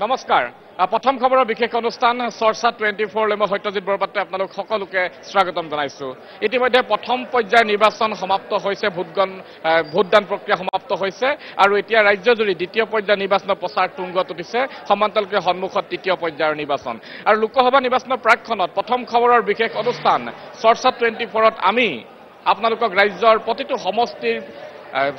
নমস্কাৰ প্ৰথম খবৰৰ বিশেষ অনুষ্ঠান চৰ্চা 24 লৈ মই সত্যজিৎ বৰপাত্ৰে আপোনালোক সকলোকে স্বাগতম জনাইছো ইতিমধ্যে প্ৰথম পৰ্যায়ৰ নিৰ্বাচন সমাপ্ত হৈছে ভোটদান প্ৰক্ৰিয়া সমাপ্ত হৈছে আৰু এতিয়া ৰাজ্যজুৰি দ্বিতীয় পৰ্যায়ৰ নিৰ্বাচনৰ প্ৰচাৰ তুংগত উঠিছে সমান্তৰালকৈ সন্মুখত তৃতীয় পৰ্যায়ৰ নিৰ্বাচন আৰু লোকসভা নিৰ্বাচনৰ প্ৰাক্ষণত প্ৰথম খবৰৰ বিশেষ অনুষ্ঠান চৰ্চা 24ত আমি আপোনালোকক ৰাজ্যৰ প্ৰতিটো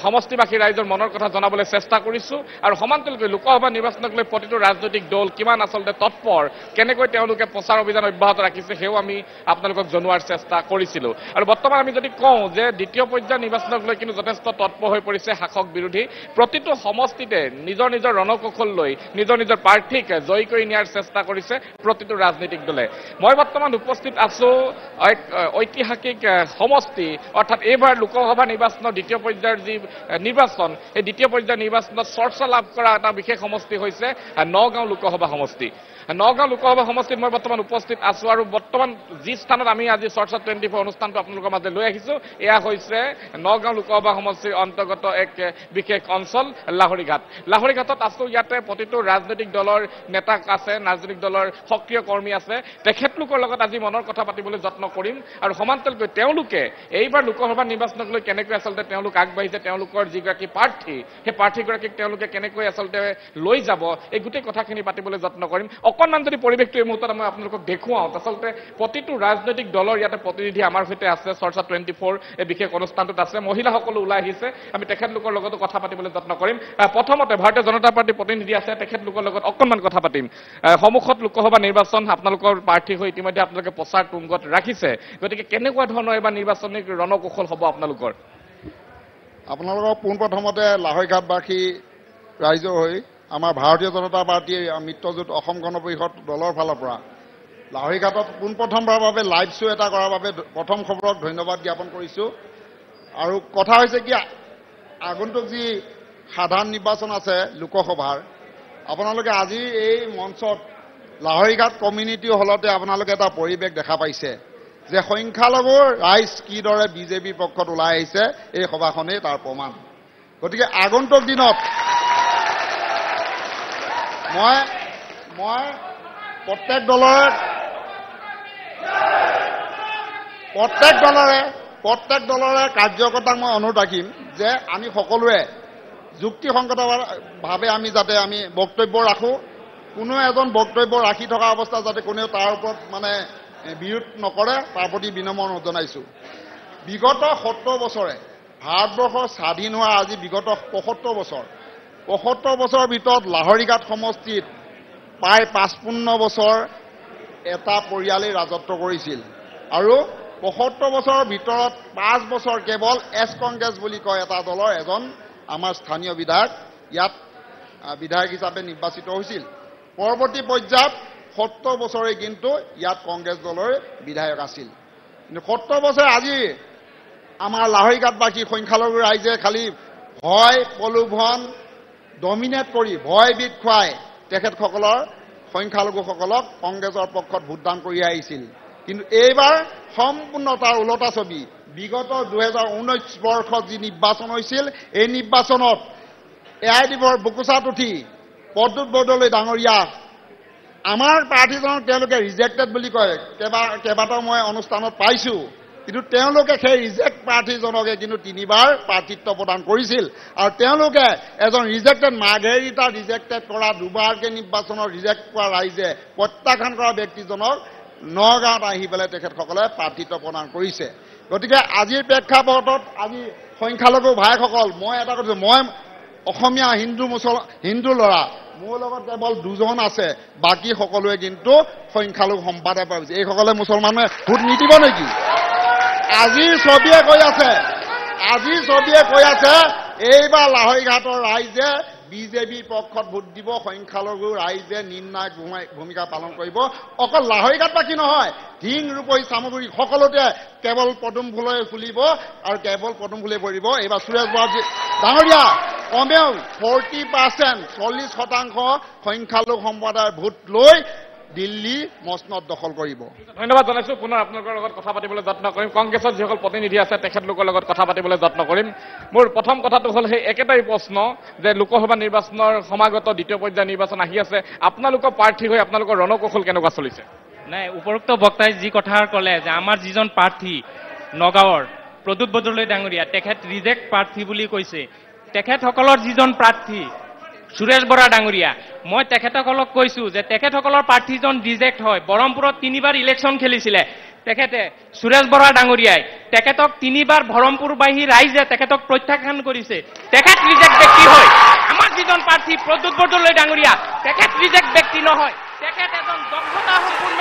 সমষ্টিবাসী ৰাইজৰ মনৰ কথা জনাবলৈ চেষ্টা কৰিছো আৰু সমান্তৰালকৈ লোকসভা নিৰ্বাচনক লৈ প্ৰতিটো ৰাজনৈতিক দল কিমান আচলতে তৎপৰ কেনেকৈ তেওঁলোকে প্ৰচাৰ অভিযান অব্যাহত ৰাখিছে সেও আমি আপোনালোকক জনোৱাৰ চেষ্টা কৰিছিলো আৰু বৰ্তমান আমি যদি কওঁ যে দ্বিতীয় পৰ্যায়ৰ নিৰ্বাচনক লৈ কিন্তু যথেষ্ট তৎপৰ হৈ পৰিছে শাসক বিৰোধী প্ৰতিটো সমষ্টিতে নিজৰ নিজৰ ৰণকৌশল লৈ নিজৰ নিজৰ প্ৰাৰ্থীক জয়ী কৰি নিয়াৰ চেষ্টা কৰিছে প্ৰতিটো ৰাজনৈতিক দলে মই বৰ্তমান উপস্থিত আছো ঐতিহাসিক সমষ্টি অৰ্থাৎ এইবাৰ লোকসভা নিৰ্বাচনৰ দ্বিতীয় পৰ্যায়ৰ যি নিৰ্বাচন এই দ্বিতীয় পৰ্যায়ৰ নিৰ্বাচনত চৰ্চা লাভ কৰা এটা বিশেষ সমষ্টি হৈছে নগাঁও লোকসভা সমষ্টি নগাঁও লোকসভা সমষ্টিত মই বৰ্তমান উপস্থিত আছো আৰু বৰ্তমান যি স্থানত আমি আজি চৰ্চা 24 অনুষ্ঠানটো আপোনালোকৰ মাজলৈ লৈ আহিছো এয়া হৈছে নগাঁও লোকসভা সমষ্টিৰ অন্তৰ্গত এক বিশেষ অঞ্চল লাহৰীঘাটত আছো ইয়াতে প্ৰতিটো ৰাজনৈতিক দলৰ নেতা আছে ৰাজনৈতিক দলৰ সক্ৰিয় কৰ্মী আছে তেখেতলোকৰ লগত আজি মনৰ কথা পাতিবলৈ যত্ন কৰিম আৰু সমান্তৰালকৈ তেওঁলোকে এইবাৰ লোকসভা নিৰ্বাচনক লৈ কেনেকৈ আচলতে তেওঁলোক আগবাঢ়িছে তেওঁলোকৰ যিগৰাকী প্ৰাৰ্থী সেই প্ৰাৰ্থীগৰাকীক তেওঁলোকে কেনেকৈ আচলতে লৈ যাব এই গোটেই কথাখিনি পাতিবলৈ যত্ন কৰিম অকণমান যদি পৰিৱেশটো এই মুহূৰ্তত মই আপোনালোকক দেখুৱাওঁ আচলতে প্ৰতিটো ৰাজনৈতিক দলৰ ইয়াতে প্ৰতিনিধি আমাৰ সৈতে আছে চৰ্চা 24 এই বিশেষ অনুষ্ঠানটোত আছে মহিলাসকলো ওলাই আহিছে আমি তেখেতলোকৰ লগতো কথা পাতিবলৈ যত্ন কৰিম প্ৰথমতে ভাৰতীয় জনতা পাৰ্টিৰ প্ৰতিনিধি আছে তেখেতলোকৰ লগত অকণমান কথা পাতিম সন্মুখত লোকসভা নিৰ্বাচন আপোনালোকৰ প্ৰাৰ্থী হৈ ইতিমধ্যে আপোনালোকে প্ৰচাৰ তুংগত ৰাখিছে গতিকে কেনেকুৱা ধৰণৰ এবাৰ নিৰ্বাচনী ৰণকৌশল হ'ব আপোনালোকৰ পোনপ্ৰথমতে লাহৰীঘাটবাসী ৰাইজৰ হৈ আমাৰ ভাৰতীয় জনতা পাৰ্টীৰ মিত্ৰজোঁট অসম গণ পৰিষদ দলৰ ফালৰ পৰা লাহৰীঘাটত পোনপ্ৰথমবাৰৰ বাবে লাইভ শ্ব' এটা কৰাৰ বাবে প্ৰথম খবৰক ধন্যবাদ জ্ঞাপন কৰিছোঁ আৰু কথা হৈছে কি আগন্তুক যি সাধাৰণ নিৰ্বাচন আছে লোকসভাৰ আপোনালোকে আজি এই মঞ্চত লাহৰীঘাট কমিউনিটি হলতে আপোনালোকে এটা পৰিৱেশ দেখা পাইছে যে সংখ্যালঘু ৰাইজ কিদৰে বিজেপিৰ পক্ষত ওলাই আহিছে এই সভাখনেই তাৰ প্ৰমাণ গতিকে আগন্তুক দিনত মই প্ৰত্যেক দলৰে কাৰ্যকৰ্তাক মই অনুৰোধ ৰাখিম যে আমি সকলোৱে যুক্তিসংগতভাৱে আমি যাতে বক্তব্য ৰাখোঁ কোনো এজন বক্তব্য ৰাখি থকা অৱস্থাত যাতে কোনেও তাৰ ওপৰত বিৰোধ নকৰে তাৰ প্ৰতি বিনম্ৰ অনুৰোধ জনাইছোঁ বিগত 70 বছৰে ভাৰতবৰ্ষৰ স্বাধীন হোৱা আজি বিগত 75 বছৰৰ ভিতৰত লাহৰীঘাট সমষ্টিত প্ৰায় 55 বছৰ এটা পৰিয়ালেই ৰাজত্ব কৰিছিল আৰু 75 বছৰৰ ভিতৰত 5 বছৰ কেৱল এছ কংগ্ৰেছ বুলি কয় এটা দলৰ এজন আমাৰ স্থানীয় বিধায়ক ইয়াত বিধায়ক হিচাপে নিৰ্বাচিত হৈছিল পৰৱৰ্তী পৰ্যায়ত 70 বছৰে কিন্তু ইয়াত কংগ্ৰেছ দলৰ বিধায়ক আছিল কিন্তু 70 বছৰ আজি আমাৰ লাহৰীঘাটবাসী সংখ্যালঘু ৰাইজে খালি ভয় প্ৰলোভন ডমিনেট কৰি ভয়বিধ খুৱাই তেখেতসকলৰ সংখ্যালঘুসকলক কংগ্ৰেছৰ পক্ষত ভোটদান কৰি আহিছিল কিন্তু এইবাৰ সম্পূৰ্ণ তাৰ ওলোটা ছবি বিগত 2019 বৰ্ষত যি নিৰ্বাচন হৈছিল এই নিৰ্বাচনত এআইডিবৰ বুকুচাত উঠি প্ৰদ্যুৎ বৰদলৈ ডাঙৰীয়া আমাৰ প্ৰাৰ্থীজনক তেওঁলোকে ৰিজেক্টেড বুলি কয় কেইবাটাও মই অনুষ্ঠানত পাইছোঁ কিন্তু তেওঁলোকে সেই ৰিজেক্ট প্ৰাৰ্থীজনকে কিন্তু 3বাৰ প্ৰাৰ্থিত্ব প্ৰদান কৰিছিল আৰু তেওঁলোকে এজন ৰিজেক্টেড মাৰ্ঘেৰিটা ৰিজেক্টেড কৰা দুবাৰকে নিৰ্বাচনৰ ৰিজেক্ট কৰা ৰাইজে প্ৰত্যাখ্যান কৰা ব্যক্তিজনক নগাঁৱত আহি পেলাই তেখেতসকলে প্ৰাৰ্থিত্ব প্ৰদান কৰিছে গতিকে আজিৰ প্ৰেক্ষাপটত আজি সংখ্যালঘু ভাইসকল মই এটা কৈছোঁ মই অসমীয়া হিন্দু ল'ৰা মোৰ লগত কেৱল 2জন আছে বাকী সকলোৱে কিন্তু সংখ্যালঘু সম্প্ৰদায় পাইছে এইসকলে মুছলমানে ভোট নিদিব নেকি আজিৰ ছবিয়ে কৈ আছে এইবাৰ লাহৰীঘাটৰ ৰাইজে বিজেপিৰ পক্ষত ভোট দিব সংখ্যালঘু ৰাইজে নিৰ্ণায়ক ভূমিকা পালন কৰিব অকল লাহৰীঘাটবাসী নহয় ঢিং ৰূপহী চামগুৰি সকলোতে কেৱল পদুম ফুলে ফুলিব আৰু কেৱল পদুম ফুলে পৰিব এইবাৰ সুৰেশ বৰা ডাঙৰীয়া কমেও 40% 40% সংখ্যালঘু সম্প্ৰদায়ৰ ভোট লৈ দিল্লী মসনদ দখল কৰিব। ধন্যবাদ জনাইছো। পুনৰ আপোনালোকৰ লগত কথা পাতিবলৈ যত্ন কৰিম। কংগ্ৰেছৰ যিসকল প্ৰতিনিধি আছে তেখেতলোকৰ লগত কথা পাতিবলৈ যত্ন কৰিম। মোৰ প্ৰথম কথাটো হ'ল সেই একেটাই প্ৰশ্ন যে লোকসভা নিৰ্বাচনৰ সমাগত দ্বিতীয় পৰ্যায়ৰ নিৰ্বাচন আহি আছে, আপোনালোকৰ প্ৰাৰ্থী হৈ আপোনালোকৰ ৰণকৌশল কেনেকুৱা চলিছে? নাই, উপৰোক্ত বক্তাই যি কথা ক'লে যে আমাৰ যিজন প্ৰাৰ্থী নগাঁৱৰ প্ৰদ্যুৎ বৰদলৈ ডাঙৰীয়া তেখেত ৰিজেক্ট প্ৰাৰ্থী বুলি কৈছে। তেখেতসকলৰ যিজন প্ৰাৰ্থী সুৰেশ বৰা ডাঙৰীয়া, মই তেখেতসকলক কৈছো যে তেখেতসকলৰ প্ৰাৰ্থীজন ৰিজেক্ট হয়। বৰহমপুৰত 3বাৰ ইলেকশ্যন খেলিছিলে তেখেতে, সুৰেশ বৰা ডাঙৰীয়াই তেখেতক 3বাৰ বৰহমপুৰবাসী ৰাইজে তেখেতক প্ৰত্যাখ্যান কৰিছে। তেখেত ৰিজেক্ট ব্যক্তি হয়। আমাৰ যিজন প্ৰাৰ্থী প্ৰদ্যুৎ বৰদলৈ ডাঙৰীয়া তেখেত ৰিজেক্ট ব্যক্তি নহয়। তেখেত এজন দক্ষতা সম্পূৰ্ণ,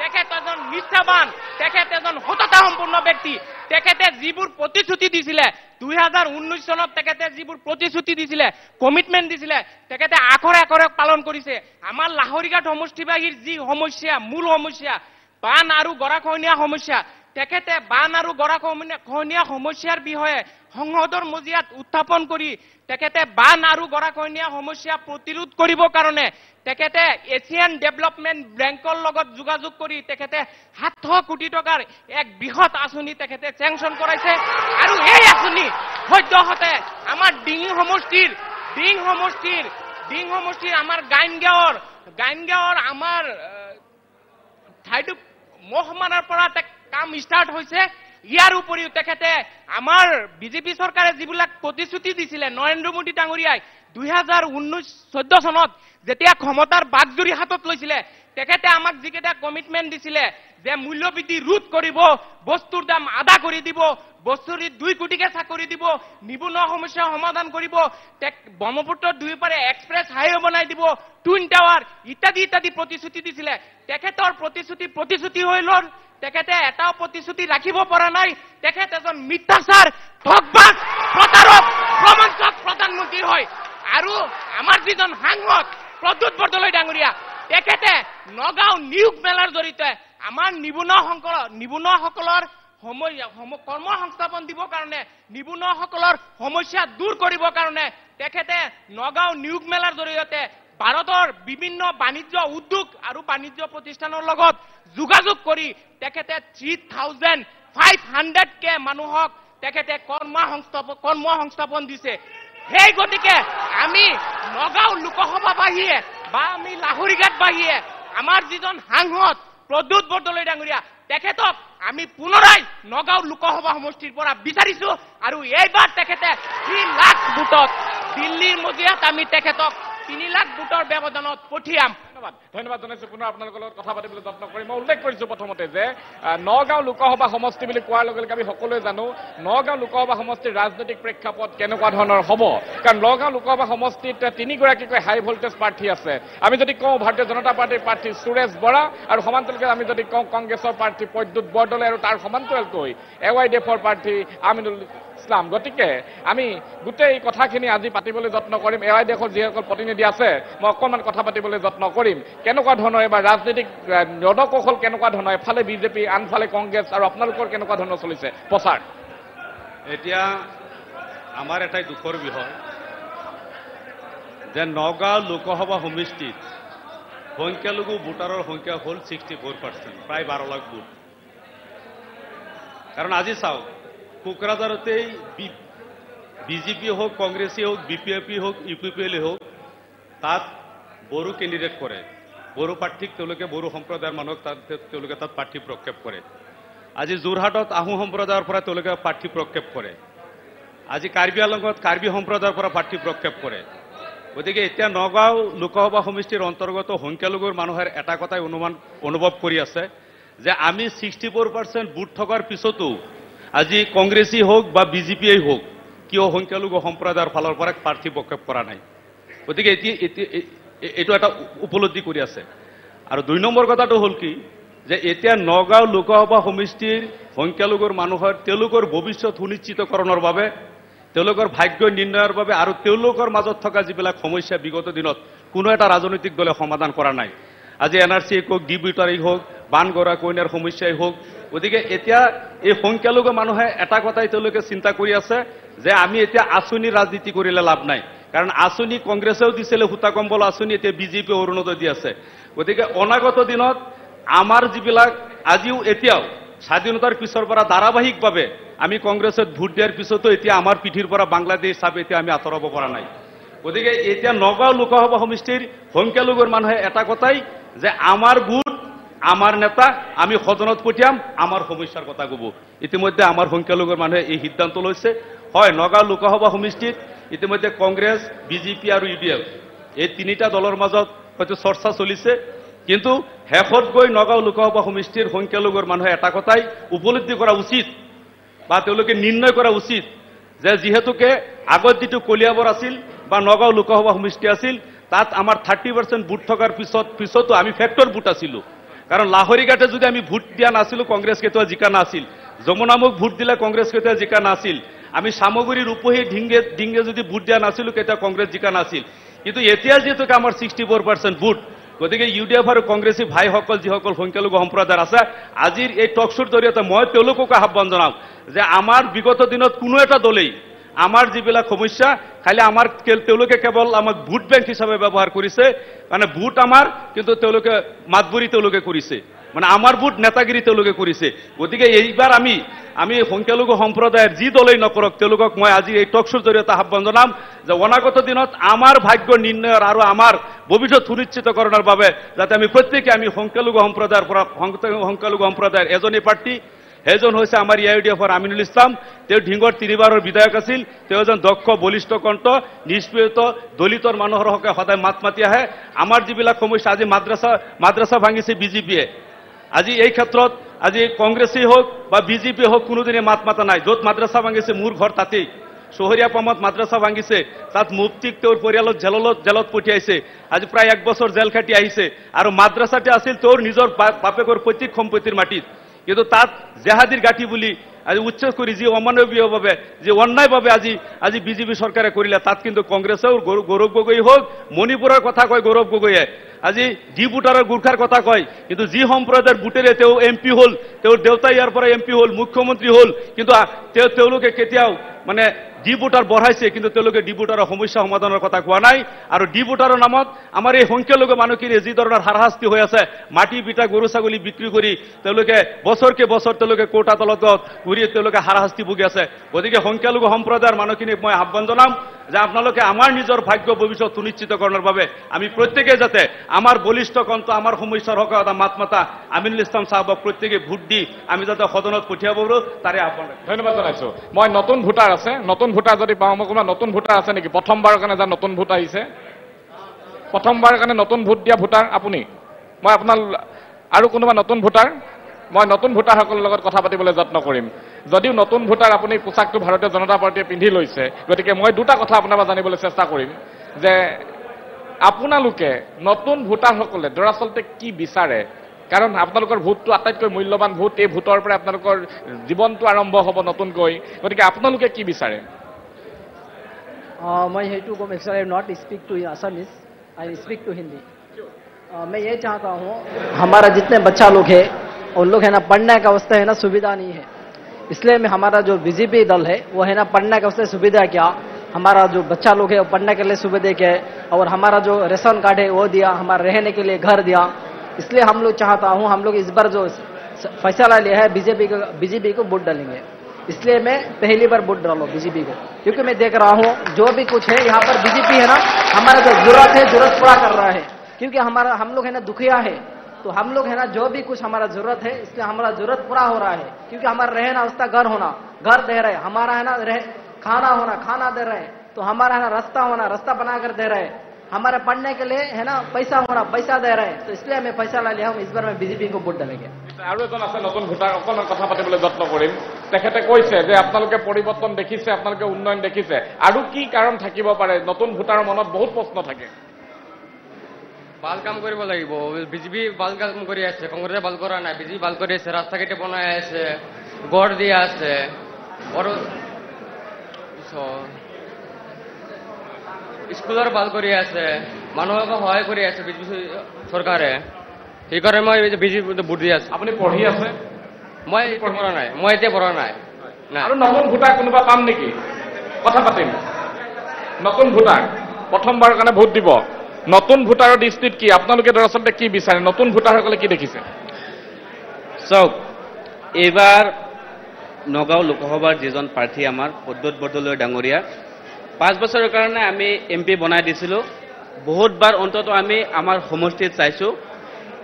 তেখেত এজন নিষ্ঠাবান, তেখেত এজন সততা সম্পূৰ্ণ ব্যক্তি। তেখেতে যিবোৰ প্ৰতিশ্ৰুতি দিছিলে 2019 চনত তেখেতে যিবোৰ প্ৰতিশ্ৰুতি দিছিলে, কমিটমেণ্ট দিছিলে, তেখেতে আখৰে আখৰে পালন কৰিছে। আমাৰ লাহৰীঘাট সমষ্টিবাসীৰ যি সমস্যা, মূল সমস্যা বান আৰু গৰাখহনীয়া সমস্যা, তেখেতে বান আৰু গৰাখহনীয়া সমস্যাৰ বিষয়ে সংসদৰ মজিয়াত উত্থাপন কৰি তেখেতে বান আৰু গৰাখহনীয়া সমস্যা প্ৰতিৰোধ কৰিবৰ কাৰণে তেখেতে এছিয়ান ডেভেলপমেণ্ট বেংকৰ লগত যোগাযোগ কৰি তেখেতে 700 কোটি টকাৰ এক বৃহৎ আঁচনি তেখেতে চেংচন কৰাইছে। আৰু এই আঁচনি সদ্যহতে আমাৰ ডিং সমষ্টিৰ আমাৰ গাইনগাঁৱৰ আমাৰ ঠাইটো মহ মাৰাৰ পৰা কাম ষ্টাৰ্ট হৈছে। ইয়াৰ উপৰিও তেখেতে আমাৰ বিজেপি চৰকাৰে যিবিলাক প্ৰতিশ্ৰুতি দিছিলে, নৰেন্দ্ৰ মোদী ডাঙৰীয়াই 2014 চনত যেতিয়া ক্ষমতাৰ বাগজুৰি হাতত লৈছিলে, তেখেতে আমাক যিকেইটা কমিটমেণ্ট দিছিলে যে মূল্যবৃদ্ধি ৰোধ কৰিব, বস্তুৰ দাম আধা কৰি দিব, বছৰি 2 কোটিকে চাকৰি দিব, নিবনুৱা সমস্যা সমাধান কৰিব, ব্ৰহ্মপুত্ৰৰ দুয়োপাৰে এক্সপ্ৰেছ হাইৱে বনাই দিব, টুইন টাৱাৰ ইত্যাদি ইত্যাদি প্ৰতিশ্ৰুতি দিছিলে। তেখেতৰ প্ৰতিশ্ৰুতি হৈ গ'ল, তেখেতে এটাও প্ৰতিশ্ৰুতি ৰাখিব পৰা নাই। তেখেত এজন মিথ্যাচাৰ, ঠগবাজ, প্ৰতাৰক, প্ৰমাঞ্চক প্ৰধানমন্ত্ৰী হয়। আৰু আমাৰ যিজন সাংসদ প্ৰদ্যুৎ বৰদলৈ ডাঙৰীয়া, তেখেতে নগাঁও নিয়োগ মেলাৰ জৰিয়তে আমাৰ নিবনুৱাসকলৰ কৰ্ম সংস্থাপন দিবৰ কাৰণে, নিবনুৱাসকলৰ সমস্যা দূৰ কৰিবৰ কাৰণে তেখেতে নগাঁও নিয়োগ মেলাৰ জৰিয়তে ভাৰতৰ বিভিন্ন বাণিজ্য উদ্যোগ আৰু বাণিজ্য প্ৰতিষ্ঠানৰ লগত যোগাযোগ কৰি তেখেতে 3,500কে মানুহক তেখেতে কৰ্ম সংস্থাপন দিছে। সেই গতিকে আমি নগাঁও লোকসভাবাসীয়ে বা আমি লাহৰীঘাটবাসীয়ে আমাৰ যিজন সাংসদ প্ৰদ্যুৎ বৰদলৈ ডাঙৰীয়া, তেখেতক আমি পুনৰাই নগাঁও লোকসভা সমষ্টিৰ পৰা বিচাৰিছো। আৰু এইবাৰ তেখেতে 3 লাখ ভোটত দিল্লীৰ মজিয়াত আমি তেখেতক 3 লাখ ভোটৰ ব্যৱধানত পঠিয়াম। ধন্যবাদ জনাইছো। পুনৰ আপোনালোকৰ লগত কথা পাতিবলৈ যত্ন কৰিম। মই উল্লেখ কৰিছো প্ৰথমতে যে নগাঁও লোকসভা সমষ্টি বুলি কোৱাৰ লগে লগে আমি সকলোৱে জানো নগাঁও লোকসভা সমষ্টিৰ ৰাজনৈতিক প্ৰেক্ষাপট কেনেকুৱা ধৰণৰ হ'ব। কাৰণ নগাঁও লোকসভা সমষ্টিত 3গৰাকীকৈ হাই ভল্টেজ প্ৰাৰ্থী আছে। আমি যদি কওঁ ভাৰতীয় জনতা পাৰ্টীৰ প্ৰাৰ্থী সুৰেশ বৰা, আৰু সমান্তৰালকৈ আমি যদি কওঁ কংগ্ৰেছৰ প্ৰাৰ্থী প্ৰদ্যুৎ বৰদলৈ, আৰু তাৰ সমান্তৰালকৈ AYDFৰ প্ৰাৰ্থী আমিনুল ইছলাম। গতিকে আমি গোটেই কথাখিনি আজি পাতিবলৈ যত্ন কৰিম। AYDFৰ যিসকল প্ৰতিনিধি আছে মই অকণমান কথা পাতিবলৈ যত্ন কৰিম। কেনেকুৱা ধৰণৰ এবাৰ ৰাজনৈতিক ৰণকৌশল কেনেকুৱা ধৰণৰ, এফালে বিজেপি আনফালে কংগ্ৰেছ, আৰু আপোনালোকৰ কেনেকুৱা ধৰণৰ চলিছে প্ৰচাৰ? এতিয়া আমাৰ এটাই দুখৰ বিষয় যে নগাঁও লোকসভা সমষ্টিত সংখ্যালঘু ভোটাৰৰ সংখ্যা হ'ল 64%, প্ৰায় 12 লাখ ভোট। কাৰণ আজি চাওক, কোকৰাঝাৰতেই বিজেপি হোক, কংগ্ৰেছী হোক, BPP হোক, UPPL হোক, তাত বড়ো কেণ্ডিডেট কৰে। বড়ো প্ৰাৰ্থীক তেওঁলোকে বড়ো সম্প্ৰদায়ৰ মানুহক তেওঁলোকে তাত প্ৰাৰ্থী প্ৰক্ষেপ কৰে। আজি যোৰহাটত আহোম সম্প্ৰদায়ৰ পৰা তেওঁলোকে প্ৰাৰ্থী প্ৰক্ষেপ কৰে। আজি কাৰ্বি আংলঙত কাৰ্বি সম্প্ৰদায়ৰ পৰা প্ৰাৰ্থী প্ৰক্ষেপ কৰে। গতিকে এতিয়া নগাঁও লোকসভা সমষ্টিৰ অন্তৰ্গত সংখ্যালঘুৰ মানুহৰ এটা কথাই অনুভৱ কৰি আছে যে আমি 64% ভোট থকাৰ পিছতো আজি কংগ্ৰেছী হোক বা বিজেপিয়েই হোক কিয় সংখ্যালঘু সম্প্ৰদায়ৰ ফালৰ পৰা প্ৰাৰ্থী প্ৰক্ষেপ কৰা নাই। গতিকে এইটো এটা উপলব্ধি কৰি আছে। আৰু 2 নম্বৰ কথাটো হ'ল কি যে এতিয়া নগাঁও লোকসভা সমষ্টিৰ সংখ্যালঘুৰ মানুহৰ তেওঁলোকৰ ভৱিষ্যত সুনিশ্চিতকৰণৰ বাবে, তেওঁলোকৰ ভাগ্য নিৰ্ণয়ৰ বাবে আৰু তেওঁলোকৰ মাজত থকা যিবিলাক সমস্যা বিগত দিনত কোনো এটা ৰাজনৈতিক দলে সমাধান কৰা নাই। আজি NRC হোক, ডিবিটাৰী হোক, বান গৰাখহনীয়াৰ সমস্যাই হোক। গতিকে এতিয়া এই সংখ্যালঘু মানুহে এটা কথাই তেওঁলোকে চিন্তা কৰি আছে যে আমি এতিয়া আঁচনি ৰাজনীতি কৰিলে লাভ নাই, কাৰণ আঁচনি কংগ্ৰেছেও দিছিলে, সূতা কম্বল আঁচনি, এতিয়া বিজেপি অৰুণোদয় দি আছে। গতিকে অনাগত দিনত আমাৰ যিবিলাক আজিও এতিয়াও স্বাধীনতাৰ পিছৰ পৰা ধাৰাবাহিকভাৱে আমি কংগ্ৰেছত ভোট দিয়াৰ পিছতো এতিয়া আমাৰ পিঠিৰ পৰা বাংলাদেশ চাপ এতিয়া আমি আঁতৰাব পৰা নাই। গতিকে এতিয়া নগাঁও লোকসভা সমষ্টিৰ সংখ্যালঘুৰ মানুহে এটা কথাই যে আমাৰ ভোট, আমাৰ নেতা, আমি সদনত পঠিয়াম, আমাৰ সমস্যাৰ কথা ক'ব। ইতিমধ্যে আমাৰ সংখ্যালঘুৰ মানুহে এই সিদ্ধান্ত লৈছে। হয়, নগাঁও লোকসভা সমষ্টিত ইতিমধ্যে কংগ্ৰেছ, বিজেপি আৰু UDF এই তিনিটা দলৰ মাজত হয়তো চৰ্চা চলিছে, কিন্তু শেষত গৈ নগাঁও লোকসভা সমষ্টিৰ সংখ্যালঘুৰ মানুহে এটা কথাই উপলব্ধি কৰা উচিত বা তেওঁলোকে নিৰ্ণয় কৰা উচিত যে যিহেতুকে আগত যিটো কলিয়াবৰ আছিল বা নগাঁও লোকসভা সমষ্টি আছিল, তাত আমাৰ 30% ভোট থকাৰ পিছতো আমি ফেক্টৰ ভোট আছিলোঁ। কাৰণ লাহৰীঘাটে যদি আমি ভোট দিয়া নাছিলোঁ, কংগ্ৰেছ কেতিয়াও জিকা নাছিল। যমুনামুখ ভোট দিলে কংগ্ৰেছ কেতিয়াও জিকা নাছিল। আমি সামগুৰি, ৰূপহী, ডিংগে যদি ভোট দিয়া নাছিলোঁ, কেতিয়াও কংগ্ৰেছ জিকা নাছিল। কিন্তু এতিয়া যিহেতুকে আমাৰ 64% ভোট, গতিকে UDF আৰু কংগ্ৰেছী ভাইসকল যিসকল সংখ্যালঘু সম্প্ৰদায়ৰ আছে, আজিৰ এই টকশ্ব'ৰ জৰিয়তে মই তেওঁলোককো আহ্বান জনাওঁ যে আমাৰ বিগত দিনত কোনো এটা দলেই আমাৰ যিবিলাক সমস্যা খালি তেওঁলোকে কেৱল আমাক ভোট বেংক হিচাপে ব্যৱহাৰ কৰিছে, মানে ভোট আমাৰ, কিন্তু তেওঁলোকে মাতবৰি তেওঁলোকে কৰিছে, মানে আমাৰ ভোট নেতাগিৰি তেওঁলোকে কৰিছে। গতিকে এইবাৰ আমি সংখ্যালঘু সম্প্ৰদায়ৰ যি দলেই নকৰক, তেওঁলোকক মই আজি এই টকশ্ব'ৰ জৰিয়তে আহ্বান জনাম যে অনাগত দিনত আমাৰ ভাগ্য নিৰ্ণয়ৰ আৰু আমাৰ ভৱিষ্যত সুনিশ্চিতকৰণৰ বাবে যাতে আমি প্ৰত্যেকে আমি সংখ্যালঘু সম্প্ৰদায়ৰ এজনী প্ৰাৰ্থী, সেইজন হৈছে আমাৰ UDFৰ আমিনুল ইছলাম। তেওঁ ঢিঙৰ 3বাৰৰ বিধায়ক আছিল। তেওঁ এজন দক্ষ, বলিষ্ঠ কণ্ঠ, নিষ্পীড়িত দলিতৰ মানুহৰ হকে সদায় মাত মাতি আহে। আমাৰ যিবিলাক সমস্যা, আজি মাদ্ৰাছা ভাঙিছে বিজেপিয়ে, আজি এই ক্ষেত্ৰত আজি কংগ্ৰেছেই হওক বা বিজেপি হওক কোনোদিনে মাত মাতা নাই। য'ত মাদ্ৰাছা ভাঙিছে, মোৰ ঘৰ তাতেই, চহৰীয়া পামত মাদ্ৰাছা ভাঙিছে, তাত মুফতিক তেওঁৰ পৰিয়ালত জেলত পঠিয়াইছে। আজি প্ৰায় 1 বছৰ জেল খাটি আহিছে। আৰু মাদ্ৰাছাতে আছিল তেওঁৰ নিজৰ বাপেকৰ পৈতৃক সম্পত্তিৰ মাটিত, কিন্তু তাত জেহাদীৰ গাঁঠি বুলি আজি উচ্ছেদ কৰি যি অমানৱীয়ভাৱে, যি অন্যায়ভাৱে আজি বিজেপি চৰকাৰে কৰিলে, তাত কিন্তু কংগ্ৰেছেও গৌৰৱ গগৈ হওক, মণিপুৰৰ কথা কয় গৌৰৱ গগৈয়ে, আজি ডি বুটাৰৰ গোৰ্খাৰ কথা কয়, কিন্তু যি সম্প্ৰদায়ৰ বুটেৰে তেওঁ MP হ'ল, তেওঁৰ দেউতা ইয়াৰ পৰা MP হ'ল, মুখ্যমন্ত্ৰী হ'ল, কিন্তু তেওঁলোকে কেতিয়াও মানে ডি বুটাৰ বঢ়াইছে, কিন্তু তেওঁলোকে ডি বুটাৰৰ সমস্যা সমাধানৰ কথা কোৱা নাই। আৰু ডি বুটাৰৰ নামত আমাৰ এই সংখ্যালঘু মানুহখিনিয়ে যি ধৰণৰ হাৰাশাস্তি হৈ আছে, মাটি বিটা, গৰু ছাগলী বিক্ৰী কৰি তেওঁলোকে বছৰকে বছৰ তেওঁলোকে কোৰ্ট আদালতত ঘূৰি তেওঁলোকে হাৰাশাস্তি ভুগি আছে। গতিকে সংখ্যালঘু সম্প্ৰদায়ৰ মানুহখিনিক মই আহ্বান জনাম যে আপোনালোকে আমাৰ নিজৰ ভাগ্য ভৱিষ্যত সুনিশ্চিতকৰণৰ বাবে আমি প্ৰত্যেকে যাতে আমাৰ বলিষ্ঠ কণ্ঠ, আমাৰ সমস্যাৰ হকে এটা মাত মাতা আমিনুল ইছলাম চাহাবক প্ৰত্যেকে ভোট দি আমি যাতে সদনত পঠিয়াব পাৰোঁ, তাৰে আহ্বান। ধন্যবাদ জনাইছো। মই নতুন ভোটাৰ আছে, নতুন ভোটাৰ যদি পাওঁ, মই কোনোবা নতুন ভোটাৰ আছে নেকি? প্ৰথমবাৰৰ কাৰণে যাৰ নতুন ভোট আহিছে, প্ৰথমবাৰৰ কাৰণে নতুন ভোট দিয়া ভোটাৰ আপুনি? মই আপোনাৰ আৰু কোনোবা নতুন ভোটাৰ? মই নতুন ভোটাৰসকলৰ লগত কথা পাতিবলৈ যত্ন কৰিম। যদিও নতুন ভোটাৰ, আপুনি পোচাকটো ভাৰতীয় জনতা পাৰ্টীয়ে পিন্ধি লৈছে, গতিকে মই দুটা কথা আপোনাৰ পৰা জানিবলৈ চেষ্টা কৰিম যে আপোনালোকে নতুন ভোটাৰসকলে দৰাচলতে কি বিচাৰে? কাৰণ আপোনালোকৰ ভোটটো আটাইতকৈ মূল্যৱান ভোট, এই ভোটৰ পৰা আপোনালোকৰ জীৱনটো আৰম্ভ হ'ব নতুনকৈ, গতিকে আপোনালোকে কি বিচাৰে? मैं यही to come actually not speak to Assamese, I speak to Hindi. मैं ये चाहता हूँ, हमारा जितने बच्चा लोग है उन लोग है ना, पढ़ने का वास्ते है ना सुविधा नहीं है, इसलिए में हमारा जो बीजेपी दल है वो है ना पढ़ने के वास्ते सुविधा क्या, हमारा जो बच्चा लोग है वो पढ़ने के लिए सुविधा क्या है, और हमारा जो रेशन कार्ड है वो दिया, हमारा रहने के लिए घर दिया। इसलिए हम लोग चाहता हूँ, हम लोग इस बार जो फैसला लिया है बीजेपी को वोट डालेंगे। इसलिए मैं पहली बार वोट डालूँ बीजेपी को, क्योंकि मैं देख रहा हूँ जो भी कुछ है यहाँ पर बीजेपी है ना, हमारा जो जरूरत पूरा कर रहा है, क्योंकि हम लोग है ना दुखिया है, तो हम लोग है ना जो भी कुछ हमारा जरूरत है, इसलिए हमारा जरूरत पूरा हो रहा है। क्योंकि हमारा रहना उसका घर होना, घर दे रहे, हमारा है ना खाना होना, खाना दे रहे, तो हमारा है ना रास्ता होना, रास्ता बनाकर दे रहे, हमारे पढ़ने के लिए है ना पैसा होना, पैसा दे रहे, तो इसलिए मैं फैसला लिया हूँ इस बार मैं बीजेपी को वोट डालेंगे। আৰু এজন আছে নতুন ভোটাৰ, অকণমান কথা পাতিবলৈ যত্ন কৰিম। তেখেতে কৈছে যে আপোনালোকে পৰিৱৰ্তন দেখিছে, আপোনালোকে উন্নয়ন দেখিছে, আৰু কি কাৰণ থাকিব পাৰে? নতুন ভোটাৰৰ মনত বহুত প্ৰশ্ন থাকে। ভাল কাম কৰিব লাগিব, বিজেপি ভাল কাম কৰি আছে, কংগ্ৰেছে ভাল কৰা নাই, বিজেপি ভাল কৰি আছে, ৰাস্তা ঘাট বনাই আছে, গড় দিয়া আছে, আৰু স্কুলৰ ভাল কৰি আছে, মানুহক সহায় কৰি আছে বিজেপি চৰকাৰে, সেইকাৰণে মই বিজেপি ভোট দি আছো। আপুনি পঢ়ি আছে? মই পঢ়া নাই, মই এতিয়া পঢ়া নাই। আৰু নতুন ভোটাৰ কোনোবা পাম নেকি? কথা পাতিম। নতুন ভোটাৰ প্ৰথমবাৰৰ কাৰণে ভোট দিব নতুন ভোটাৰৰ দৃষ্টিত কি আপোনালোকে দৰাচলতে কি বিচাৰে নতুন ভোটাৰসকলে কি দেখিছে চাওক এইবাৰ নগাঁও লোকসভাৰ যিজন প্ৰাৰ্থী আমাৰ প্ৰদ্যুৎ বৰদলৈ ডাঙৰীয়া 5 বছৰৰ কাৰণে আমি MP বনাই দিছিলোঁ বহুতবাৰ অন্তত আমি আমাৰ সমষ্টিত চাইছোঁ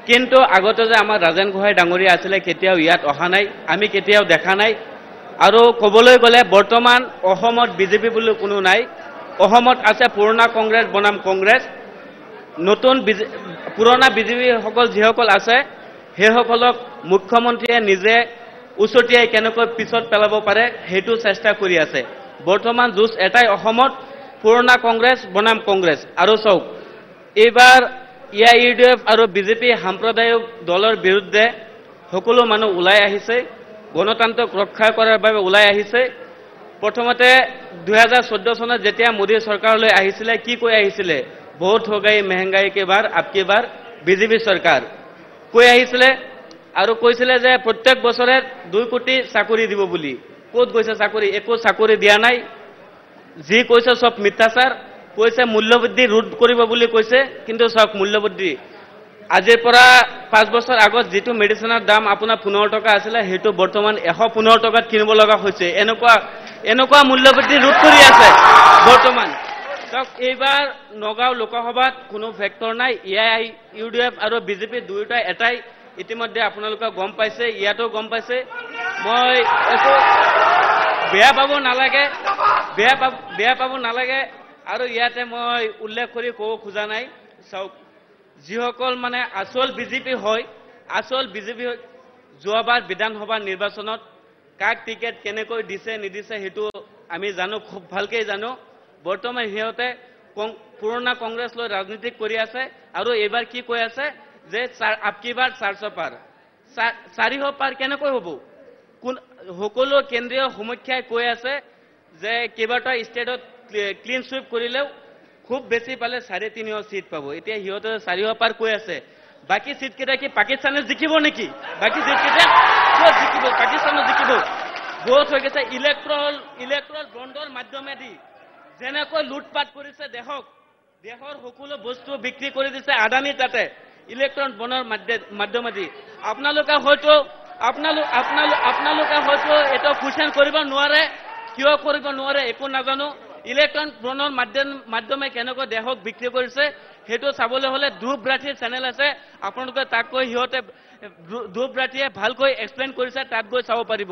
কিন্তু আগতে যে আমাৰ ৰাজেন গোহাঁই ডাঙৰীয়া আছিলে কেতিয়াও ইয়াত অহা নাই আমি কেতিয়াও দেখা নাই আৰু ক'বলৈ গ'লে বৰ্তমান অসমত বিজেপি বুলি কোনো নাই অসমত আছে পুৰণা কংগ্ৰেছ বনাম কংগ্ৰেছ নতুন পুৰণা বিজেপিসকল যিসকল আছে সেইসকলক মুখ্যমন্ত্ৰীয়ে নিজে উচটিয়াই কেনেকৈ পিছত পেলাব পাৰে সেইটো চেষ্টা কৰি আছে বৰ্তমান যুঁজ এটাই অসমত পুৰণা কংগ্ৰেছ বনাম কংগ্ৰেছ আৰু চাওক এইবাৰ UDF আৰু বিজেপি সাম্প্ৰদায়িক দলৰ বিৰুদ্ধে সকলো মানুহ ওলাই আহিছে গণতন্ত্ৰক ৰক্ষা কৰাৰ বাবে ওলাই আহিছে প্ৰথমতে 2014 চনত যেতিয়া মোদী চৰকাৰলৈ আহিছিলে কি কৈ আহিছিলে বহুত हो गई महंगाई के बार आपकी बार বিজেপি চৰকাৰ কৈ আহিছিলে আৰু কৈছিলে যে প্ৰত্যেক বছৰে 2 কোটি চাকৰি দিব বুলি ক'ত গৈছে চাকৰি একো চাকৰি দিয়া নাই যি কৈছে সব মিথ্যাচাৰ কৈছে মূল্যবৃদ্ধি ৰোধ কৰিব বুলি কৈছে কিন্তু সব মূল্যবৃদ্ধি আজিৰ পৰা 5 বছৰ আগত যেটো মেডিচিনৰ দাম আপোনাৰ 15 টকা আছিল হেতু বৰ্তমান 115 টকাত কিনিব লগা হৈছে এনেকুৱা মূল্যবৃদ্ধি ৰোধ কৰি আছে বৰ্তমান তক এইবাৰ নগাঁও লোকসভাত কোনো ফেক্টৰ নাই UDF আৰু বিজেপি দুয়োটা এটাই ইতিমধ্যে আপোনালোকে গম পাইছে ইয়াতো গম পাইছে মই একো বেয়া পাব নালাগে আৰু ইয়াতে মই উল্লেখ কৰি ক'ব খোজা নাই চাওক যিসকল মানে আসল বিজেপি হয় যোৱাবাৰ বিধানসভা নিৰ্বাচনত কাক টিকেট কেনেকৈ দিছে নিদিছে হেতু আমি জানো খুব ভালকৈ জানো বৰ্তমান হিয়তে পুৰণা কংগ্ৰেছ লৈ ৰাজনীতি কৰি আছে আৰু এবাৰ কি কৈ আছে যে আপকি বাৰ 400 পাৰ 400 পাৰ কেনেকৈ হ'ব সকলো কেন্দ্ৰীয় সমীক্ষাই কৈ আছে যে কেইবাটা ষ্টেটত ক্লিন সুইপ কৰিলেও খুব বেছি পালে 350 সিট পাব এতিয়া হিয়তে 400 পাৰ কৈ আছে বাকি সিট কেইটা কি পাকিস্তানে জিকিব নেকি বাকি সিট কেইটা ক'ত জিকিব পাকিস্তানে জিকিব বহুত হৈ গৈছে ইলেক্ট্ৰল বণ্ডৰ মাধ্যমেদি যেনেকৈ লুটপাট কৰিছে দেশৰ সকলো বস্তু বিক্ৰী কৰি দিছে আদানী তাতে ইলেক্ট্ৰন বনৰ মাধ্যমেদি আপোনালোকে হয়তো এটা কুৱেশ্যন কৰিব নোৱাৰে কিয় কৰিব নোৱাৰে একো নাজানো ইলেক্ট্ৰন বনৰ মাধ্যমে কেনেকৈ দেশক বিক্ৰী কৰিছে হেতু চাবলৈ হলে ধূপৰাঠীৰ চেনেল আছে আপোনালোকে তাক কৈ হিয়তে ধূপৰাঠীয়ে ভালকৈ এক্সপ্লেইন কৰিছে তাত গৈ চাব পাৰিব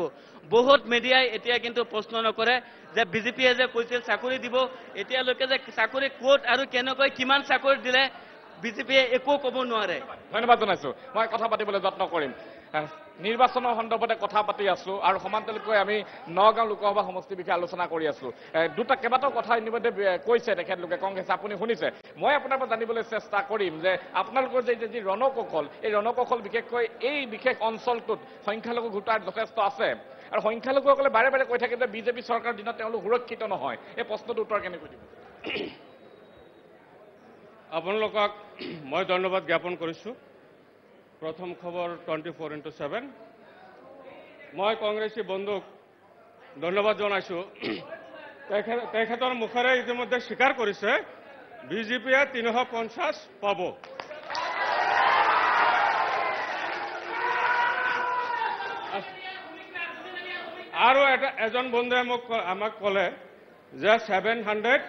বহুত মিডিয়াই এতিয়া কিন্তু প্ৰশ্ন নকৰে যে বিজেপিয়ে যে কৈছিল চাকৰি দিব এতিয়ালৈকে যে চাকৰি ক'ত আৰু কেনেকৈ কিমান চাকৰি দিলে বিজেপিয়ে একো ক'ব নোৱাৰে ধন্যবাদ জনাইছো মই কথা পাতিবলৈ যত্ন কৰিম নিৰ্বাচনৰ সন্দৰ্ভতে কথা পাতি আছো আৰু সমান্তৰালকৈ আমি নগাঁও লোকসভা সমষ্টিৰ বিষয়ে আলোচনা কৰি আছো কেইবাটাও কথা ইতিমধ্যে কৈছে তেখেতলোকে কংগ্ৰেছ আপুনি শুনিছে মই আপোনাৰ পৰা জানিবলৈ চেষ্টা কৰিম যে আপোনালোকৰ যে ৰণকৌশল এই ৰণকৌশল বিশেষকৈ এই বিশেষ অঞ্চলটোত সংখ্যালঘু ভোটাৰ যথেষ্ট আছে আৰু সংখ্যালঘুসকলে বাৰে বাৰে কৈ থাকে যে বিজেপি চৰকাৰৰ দিনত তেওঁলোক সুৰক্ষিত নহয় এই প্ৰশ্নটোৰ উত্তৰ কেনেকৈ দিব আপোনালোকক মই ধন্যবাদ জ্ঞাপন কৰিছোঁ প্ৰথম খবৰ 24x7 মই কংগ্ৰেছী বন্ধুক ধন্যবাদ জনাইছোঁ তেখেতৰ মুখেৰে ইতিমধ্যে স্বীকাৰ কৰিছে বিজেপিয়ে 350 পাব আৰু এজন বন্ধুৱে আমাক ক'লে যে 700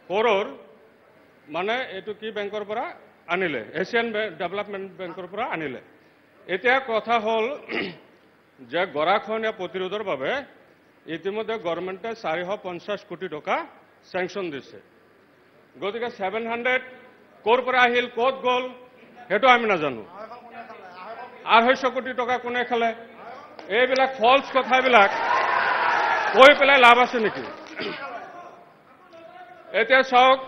crore মানে এইটো কি বেংকৰ পৰা আনিলে এছিয়ান ডেভেলপমেণ্ট বেংকৰ পৰা আনিলে এতিয়া কথা হ'ল যে গৰাখহনীয়া প্ৰতিৰোধৰ বাবে ইতিমধ্যে গভৰ্ণমেণ্টে 450 কোটি টকা চেংচন দিছে গতিকে 700 ক'ৰ পৰা আহিল ক'ত গ'ল সেইটো আমি নাজানো 250 কোটি টকা কোনে খালে এইবিলাক ফলছ কথাবিলাক কৈ পেলাই লাভ আছে নেকি এতিয়া চাওক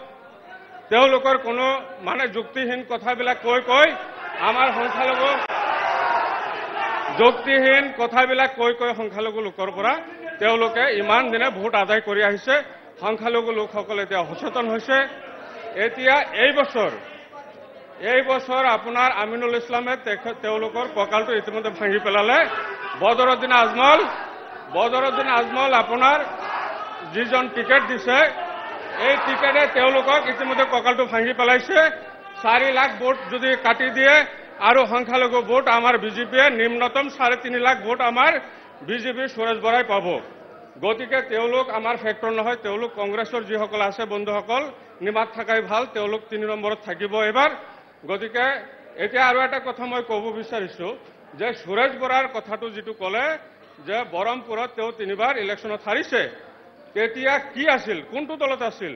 তেওঁলোকৰ কোনো মানে যুক্তিহীন কথাবিলাক কৈ আমাৰ সংখ্যালঘু যুক্তিহীন কথাবিলাক কৈ সংখ্যালঘু লোকৰ পৰা তেওঁলোকে ইমান দিনে ভোট আদায় কৰি আহিছে সংখ্যালঘু লোকসকল এতিয়া সচেতন হৈছে এতিয়া এই বছৰ আপোনাৰ আমিনুল ইছলামে তেওঁলোকৰ কঁকালটো ইতিমধ্যে ভাঙি পেলালে বদৰুদ্দিন আজমল আপোনাৰ যিজন টিকেট দিছে এই টিকেটে তেওঁলোকক ইতিমধ্যে কঁকালটো ভাঙি পেলাইছে। 4 লাখ ভোট যদি কাটি দিয়ে আৰু সংখ্যালঘু ভোট আমাৰ বিজেপিয়ে নিম্নতম 3.5 লাখ ভোট আমাৰ বিজেপি সুৰেশ বৰাই পাব। গতিকে তেওঁলোক আমাৰ ফেক্টৰ নহয়, তেওঁলোক কংগ্ৰেছৰ যিসকল আছে বন্ধুসকল নিমাত থাকাই ভাল, তেওঁলোক 3 নম্বৰত থাকিব এবাৰ। গতিকে এতিয়া আৰু এটা কথা মই ক'ব বিচাৰিছোঁ যে সুৰেশ বৰাৰ কথাটো যিটো ক'লে যে বৰমপুৰত তেওঁ 3বাৰ ইলেকশ্যনত হাৰিছে, তেতিয়া কি আছিল, কোনটো দলত আছিল?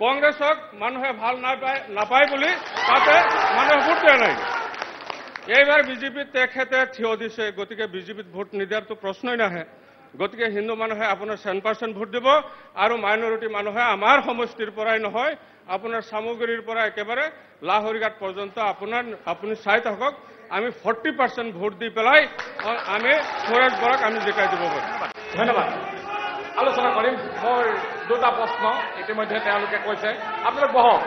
কংগ্ৰেছক মানুহে ভাল নাপায় বুলি তাতে মানুহে ভোট দিয়া নাই। এইবাৰ বিজেপিত তেখেতে থিয় দিছে, গতিকে বিজেপিত ভোট নিদিয়াৰতো প্ৰশ্নই নাহে। গতিকে হিন্দু মানুহে আপোনাৰ 100% ভোট দিব আৰু মাইনৰিটি মানুহে আমাৰ সমষ্টিৰ পৰাই নহয়, আপোনাৰ সামগ্ৰীৰ পৰা একেবাৰে লাহৰীঘাট পৰ্যন্ত আপুনি চাই থাকক, আমি 40% ভোট দি পেলাই আমি সুৰেশ বৰাক আমি জিকাই দিব পাৰিম। ধন্যবাদ। আলোচনা কৰিম। মোৰ 2টা প্ৰশ্ন ইতিমধ্যে তেওঁলোকে কৈছে। আপোনালোক বহক।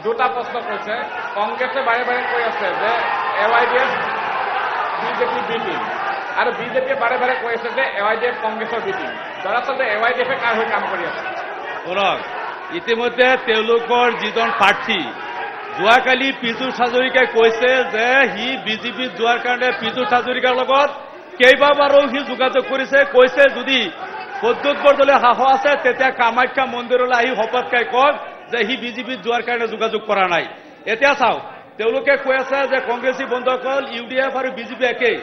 2টা প্ৰশ্ন কৈছে। কংগ্ৰেছে বাৰে বাৰে কৈ আছে যে AYDF বিজেপি বিটিং, আৰু বিজেপিয়ে বাৰে বাৰে কৈ আছে যে AYDF কংগ্ৰেছৰ বিটিং। দৰাচলতে AYDF কাৰ হৈ কাম কৰি আছে? শুনক, ইতিমধ্যে তেওঁলোকৰ যিজন প্ৰাৰ্থী যোৱাকালি পীযুষ হাজৰিকাই কৈছে যে সি বিজেপিত যোৱাৰ কাৰণে পীযুষ হাজৰিকাৰ লগত কেইবাবাৰো সি যোগাযোগ কৰিছে। কৈছে যদি প্ৰদ্যুৎ বৰদলৈ সাহস আছে তেতিয়া কামাখ্যা মন্দিৰলৈ আহি শপত খাই কওক যে সি বিজেপিত যোৱাৰ কাৰণে যোগাযোগ কৰা নাই। এতিয়া চাওক, তেওঁলোকে কৈ আছে যে কংগ্ৰেছী বন্ধুসকল UDF আৰু বিজেপি একেই।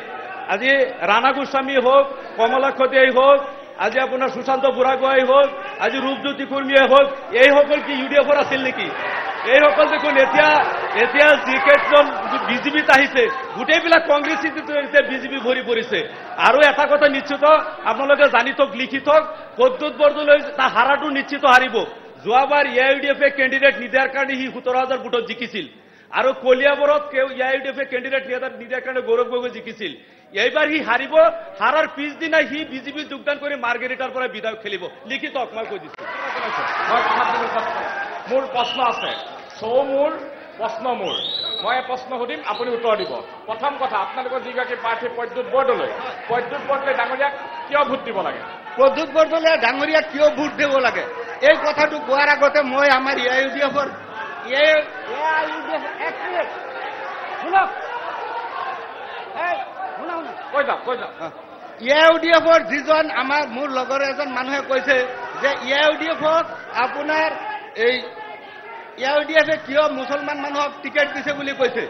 আজি ৰাণা গোস্বামী হওক, কমলাক্ষতেই হওক, আজি আপোনাৰ সুশান্ত বুঢ়াগোহাঁই হওক, আজি ৰূপজ্যোতি কুৰ্মীয়ে হওক, এইসকল কি UDFৰ আছিল নেকি? এইসকল দেখোন এতিয়া যিকেইজন বিজেপিত আহিছে গোটেইবিলাক কংগ্ৰেছী বিজেপি ভৰি পৰিছে। আৰু এটা কথা নিশ্চিত, আপোনালোকে জানি থওক, লিখি থওক, প্ৰদ্যুৎ বৰদলৈ তাৰ হাৰাটো নিশ্চিত হাৰিব। যোৱাবাৰ AIUDFে কেণ্ডিডেট নিদিয়াৰ কাৰণে সি 17,000 ভোটত জিকিছিল, আৰু কলিয়াবৰত AIUDFে কেণ্ডিডেট নিদিয়াৰ কাৰণে গৌৰৱ গগৈ জিকিছিল। এইবাৰ সি হাৰিব, হাৰাৰ পিছদিনা সি বিজেপিত যোগদান কৰি মাৰ্গেৰিটাৰ পৰা বিধায়ক খেলিব। লিখি থওক, মই কৈ দিছোঁ। মোৰ প্ৰশ্ন আছে, প্ৰশ্ন মোৰ। মই প্ৰশ্ন সুধিম, আপুনি উত্তৰ দিব। প্ৰথম কথা, আপোনালোকৰ যিগৰাকী প্ৰাৰ্থী প্ৰদ্যুৎ বৰদলৈ ডাঙৰীয়াক কিয় ভোট দিব লাগে? প্ৰদ্যুৎ বৰদলৈ ডাঙৰীয়াক কিয় ভোট দিব লাগে এই কথাটো কোৱাৰ আগতে মই আমাৰ AIUDFৰ AIUDFৰ যিজন মোৰ লগৰ এজন মানুহে কৈছে যে AIUDFক আপোনাৰ এই AIUDFে কিয় মুছলমান মানুহক টিকেট দিছে বুলি কৈছে।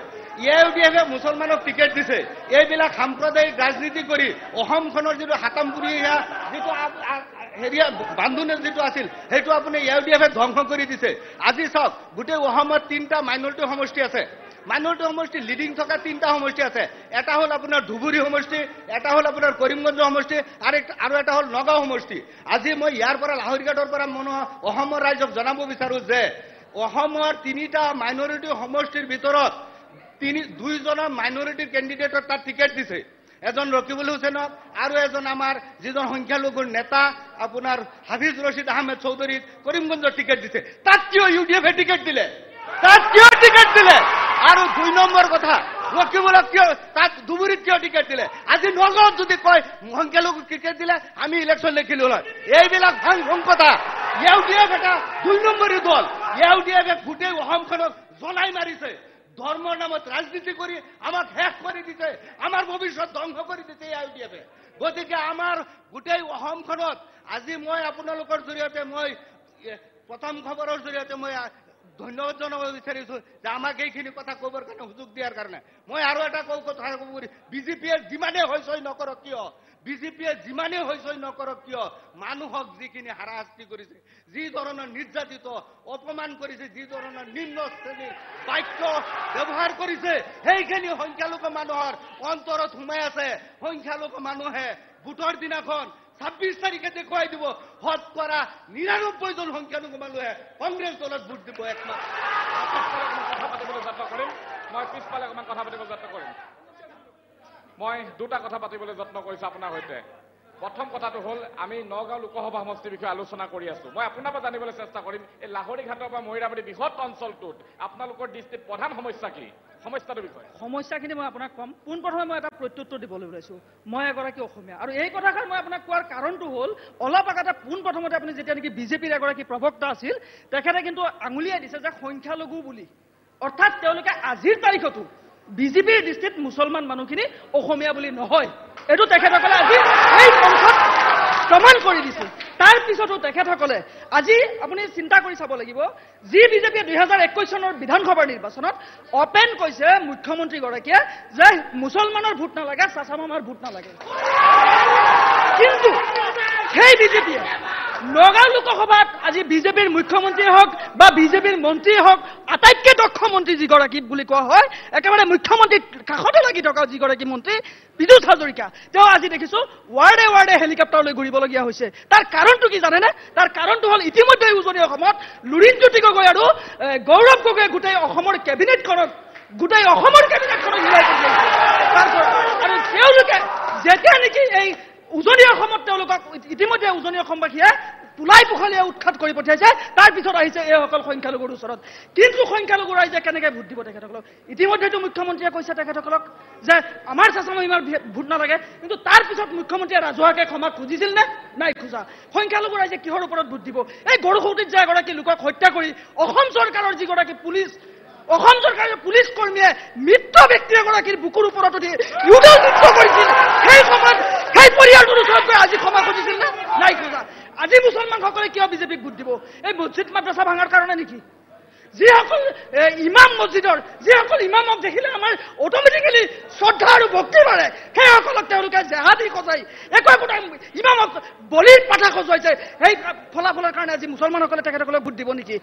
AIUDFে মুছলমানক টিকেট দিছে এইবিলাক সাম্প্ৰদায়িক ৰাজনীতি কৰি অসমখনৰ যিটো হাতামপুৰীয়া যিটো বান্ধোনে যিটো আছিল সেইটো আপুনি AIUDFে ধ্বংস কৰি দিছে। আজি চাওক, গোটেই অসমত 3টা মাইনৰিটি সমষ্টি আছে। মাইনৰিটি সমষ্টি লিডিং থকা 3টা সমষ্টি আছে। এটা হ'ল আপোনাৰ ধুবুৰী সমষ্টি, এটা হ'ল আপোনাৰ কৰিমগঞ্জ সমষ্টি, আৰু এটা হ'ল নগাঁও সমষ্টি। আজি মই ইয়াৰ পৰা লাহৰীঘাটৰ পৰা অসমৰ ৰাইজক জনাব বিচাৰো যে অসমৰ 3টা মাইনৰিটি সমষ্টিৰ ভিতৰত 2জনৰ মাইনৰিটি কেণ্ডিডেটৰ তাত টিকেট দিছে। এজন ৰকিবুল হুছেইনক আৰু এজন আমাৰ যিজন সংখ্যালঘুৰ নেতা আপোনাৰ হাফিজ ৰছিদ আহমেদ চৌধুৰীক কৰিমগঞ্জৰ টিকেট দিছে। তাত কিয় UDFে টিকেট দিলে? আৰু 2 নম্বৰ কথা, ৰকিবুলক কিয় তাত ধুবুৰীত কিয় টিকেট দিলে? আজি নগাঁৱত যদি কয় সংখ্যালঘু টিকেট দিলে আমি ইলেকশ্যন লিখিলো হয়। এইবিলাক ভাং কথা। AIUDF এটা 2 নম্বৰী দল। AIUDFে গোটেই অসমখনক জ্বলাই মাৰিছে। ধৰ্মৰ নামত ৰাজনীতি কৰি আমাক শেষ কৰি দিছে, আমাৰ ভৱিষ্যত ধ্বংস কৰি দিছে AIUDFে। গতিকে আমাৰ গোটেই অসমখনত আজি মই আপোনালোকৰ জৰিয়তে মই প্ৰথম খবৰৰ জৰিয়তে মই ধন্যবাদ জনাব বিচাৰিছো যে আমাক এইখিনি কথা ক'বৰ কাৰণে সুযোগ দিয়াৰ কাৰণে। মই আৰু এটা কথা ক'ব পাৰি, বিজেপিয়ে যিমানেই হৈচৈ নকৰক কিয় মানুহক যিখিনি হাৰাশাস্তি কৰিছে, যি ধৰণৰ নিৰ্যাতিত অপমান কৰিছে, যি ধৰণৰ নিম্ন শ্ৰেণীৰ বাক্য ব্যৱহাৰ কৰিছে, সেইখিনি সংখ্যালঘু মানুহৰ অন্তৰত সোমাই আছে। সংখ্যালঘু মানুহে ভোটৰ দিনাখন 26 তাৰিখে দেখুৱাই দিব, শতকৰা 99জন সংখ্যালঘু মানুহে কংগ্ৰেছ দলত ভোট দিব। কথা পাতিবলৈ যত্ন কৰিম। মই পিছফালে অকণমান কথা পাতিবলৈ যত্ন কৰিম। মই 2টা কথা পাতিবলৈ যত্ন কৰিছো আপোনাৰ সৈতে। প্ৰথম কথাটো হ'ল আমি নগাঁও লোকসভা সমষ্টিৰ বিষয়ে আলোচনা কৰি আছো। মই আপোনাৰ পৰা জানিবলৈ চেষ্টা কৰিম এই লাহৰীঘাটৰ পৰা মহিৰাবাৰী বৃহৎ অঞ্চলটোত আপোনালোকৰ দৃষ্টিত প্ৰধান সমস্যা কি? সমস্যাটোৰ বিষয়ে সমস্যাখিনি মই আপোনাক ক'ম। পোনপ্ৰথমে মই এটা প্ৰত্যুত্তৰ দিবলৈ ওলাইছোঁ। মই এগৰাকী অসমীয়া আৰু এই কথাষাৰ মই আপোনাক কোৱাৰ কাৰণটো হ'ল অলপ আগতে পোনপ্ৰথমতে আপুনি যেতিয়া নেকি বিজেপিৰ এগৰাকী প্ৰবক্তা আছিল তেখেতে কিন্তু আঙুলিয়াই দিছে যে সংখ্যালঘু বুলি, অৰ্থাৎ তেওঁলোকে আজিৰ তাৰিখতো বিজেপিৰ দৃষ্টিত মুছলমান মানুহখিনি অসমীয়া বুলি নহয়, এইটো তেখেতসকলে আজি এই মঞ্চত প্ৰমাণ কৰি দিছে। তাৰ পিছতো তেখেতসকলে আজি আপুনি চিন্তা কৰি চাব লাগিব, যি বিজেপিয়ে 2021 চনৰ বিধানসভাৰ নিৰ্বাচনত অপেন কৈছে মুখ্যমন্ত্ৰীগৰাকীয়ে যে মুছলমানৰ ভোট নালাগে, চাচামামাৰ ভোট নালাগে, কিন্তু সেই বিজেপিয়ে নগাঁও লোকসভাত আজি বিজেপিৰ মুখ্যমন্ত্ৰী হওক বা বিজেপিৰ মন্ত্ৰী হওক, আটাইতকৈ দক্ষ মন্ত্ৰী যিগৰাকী বুলি কোৱা হয়, একেবাৰে মুখ্যমন্ত্ৰীৰ কাষতে লাগি থকা যিগৰাকী মন্ত্ৰী বিদ্যুৎ হাজৰিকা, তেওঁ আজি দেখিছোঁ ৱাৰ্ডে ৱাৰ্ডে হেলিকপ্টাৰলৈ ঘূৰিবলগীয়া হৈছে। তাৰ কাৰণটো কি জানেনে? তাৰ কাৰণটো হ'ল ইতিমধ্যে উজনি অসমত লুৰিণজ্যোতি গগৈ আৰু গৌৰৱ গগৈয়ে গোটেই অসমৰ কেবিনেটখনত হিলাই পঠিয়াইছে। আৰু তেওঁলোকে যেতিয়া নেকি এই উজনি অসমত তেওঁলোকক ইতিমধ্যে উজনি অসমবাসীয়ে তোলাই পোখালিয়ে উৎখাত কৰি পঠিয়াইছে, তাৰপিছত আহিছে এইসকল সংখ্যালঘুৰ ওচৰত। কিন্তু সংখ্যালঘু ৰাইজে কেনেকৈ ভোট দিব তেখেতসকলক? ইতিমধ্যেতো মুখ্যমন্ত্ৰীয়ে কৈছে তেখেতসকলক যে আমাৰ চাচামামাৰ ভোট নালাগে, কিন্তু তাৰপিছত মুখ্যমন্ত্ৰীয়ে ৰাজহুৱাকে ক্ষমা খুজিছিল নে? নাই খোজা। সংখ্যালঘু ৰাইজে কিহৰ ওপৰত ভোট দিব? এই গৰুসৌতিত যে এগৰাকী লোকক হত্যা কৰি অসম চৰকাৰৰ যিগৰাকী অসম চৰকাৰৰ পুলিচ কৰ্মীয়ে মৃত ব্যক্তি এগৰাকীৰ বুকুৰ ওপৰত উঠি ইউডল নৃত্য কৰিছিল, সেই সময়ত সেই পৰিয়ালটোৰ ওচৰত গৈ আজি ক্ষমা খুজিছিল নে? নাই খোজা। আজি মুছলমানসকলে কিয় বিজেপিক ভোট দিব? এই মছজিদ মাদ্ৰাছা ভাঙাৰ কাৰণে নেকি? যিসকল ইমাম মছজিদৰ যিসকল ইমামক দেখিলে আমাৰ অট'মেটিকেলি শ্ৰদ্ধা আৰু ভক্তি বাঢ়ে, সেইসকলক তেওঁলোকে জেহাদী সজাই একোটা ইমামক বলিৰ পাঠা সজুৱাইছে, সেই ফলাফলৰ কাৰণে আজি মুছলমানসকলে তেখেতসকলক ভোট দিব নেকি?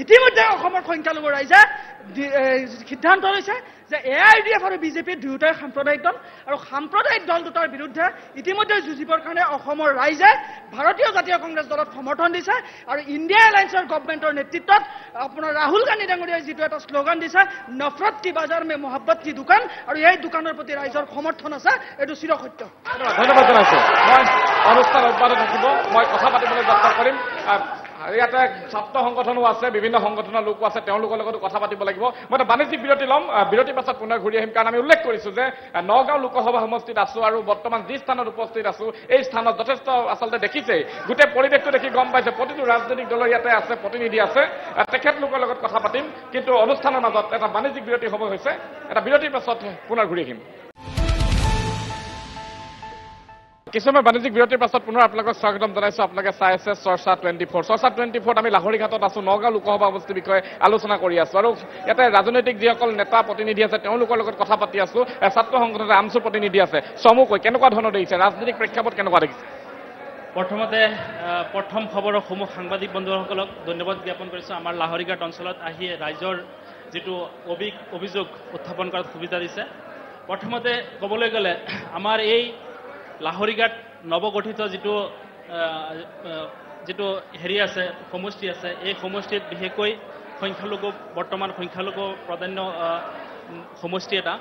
ইতিমধ্যে অসমৰ সংখ্যালঘু ৰাইজে সিদ্ধান্ত লৈছে যে AIDF আৰু বিজেপি দুয়োটাই সাম্প্ৰদায়িক দল, আৰু সাম্প্ৰদায়িক দল দুটাৰ বিৰুদ্ধে ইতিমধ্যে যুঁজিবৰ কাৰণে অসমৰ ৰাইজে ভাৰতীয় জাতীয় কংগ্ৰেছ দলত সমৰ্থন দিছে। আৰু ইণ্ডিয়া এলায়েন্সৰ গভৰ্ণমেণ্টৰ নেতৃত্বত আপোনাৰ ৰাহুল গান্ধী ডাঙৰীয়াই যিটো এটা শ্লোগান দিছে, নফৰত কি বাজাৰ মে মহব্বত কি দোকান, আৰু এই দোকানৰ প্ৰতি ৰাইজৰ সমৰ্থন আছে, এইটো চিৰসত্য। ধন্যবাদ জনাইছোঁ। মই অনুষ্ঠান অব্যাহত থাকিব, মই কথা পাতিবলৈ চেষ্টা কৰিম। ইয়াতে ছাত্ৰ সংগঠনো আছে, বিভিন্ন সংগঠনৰ লোকো আছে, তেওঁলোকৰ লগতো কথা পাতিব লাগিব। মই এটা বাণিজ্যিক বিৰতি ল'ম, বিৰতিৰ পাছত পুনৰ ঘূৰি আহিম। কাৰণ আমি উল্লেখ কৰিছোঁ যে নগাঁও লোকসভা সমষ্টিত আছোঁ আৰু বৰ্তমান যি স্থানত উপস্থিত আছোঁ এই স্থানত যথেষ্ট আচলতে দেখিছেই, গোটেই পৰিৱেশটো দেখি গম পাইছে প্ৰতিটো ৰাজনৈতিক দলৰ ইয়াতে আছে, প্ৰতিনিধি আছে। তেখেতলোকৰ লগত কথা পাতিম, কিন্তু অনুষ্ঠানৰ মাজত এটা বাণিজ্যিক বিৰতিৰ সময় হৈছে। এটা বিৰতিৰ পাছত পুনৰ ঘূৰি আহিম। কিছুমান বাণিজ্যিক বিৰতিৰ পাছত পুনৰ আপোনালোকক স্বাগতম জনাইছোঁ। আপোনালোকে চাই আছে চৰ্চা 24। চৰ্চা 24ত আমি লাহৰীঘাটত আছোঁ, নগাঁও লোকসভা সমষ্টিৰ বিষয়ে আলোচনা কৰি আছোঁ। আৰু ইয়াতে ৰাজনৈতিক যিসকল নেতা প্ৰতিনিধি আছে তেওঁলোকৰ লগত কথা পাতি আছোঁ। ছাত্ৰ সংগঠনৰ আমচুৰ প্ৰতিনিধি আছে, চমুকৈ কেনেকুৱা ধৰণৰ দেখিছে, ৰাজনৈতিক প্ৰেক্ষাপট কেনেকুৱা দেখিছে? প্ৰথমতে প্ৰথম খবৰৰ সমূহ সাংবাদিক বন্ধুসকলক ধন্যবাদ জ্ঞাপন কৰিছোঁ। আমাৰ লাহৰীঘাট অঞ্চলত আহি ৰাইজৰ যিটো অভিযোগ উত্থাপন কৰাত সুবিধা দিছে। প্ৰথমতে ক'বলৈ গ'লে আমাৰ এই লাহৰীঘাট নৱগঠিত যিটো হেৰি আছে, সমষ্টি আছে, এই সমষ্টিত বিশেষকৈ বৰ্তমান সংখ্যালঘু প্ৰাধান্য সমষ্টি এটা।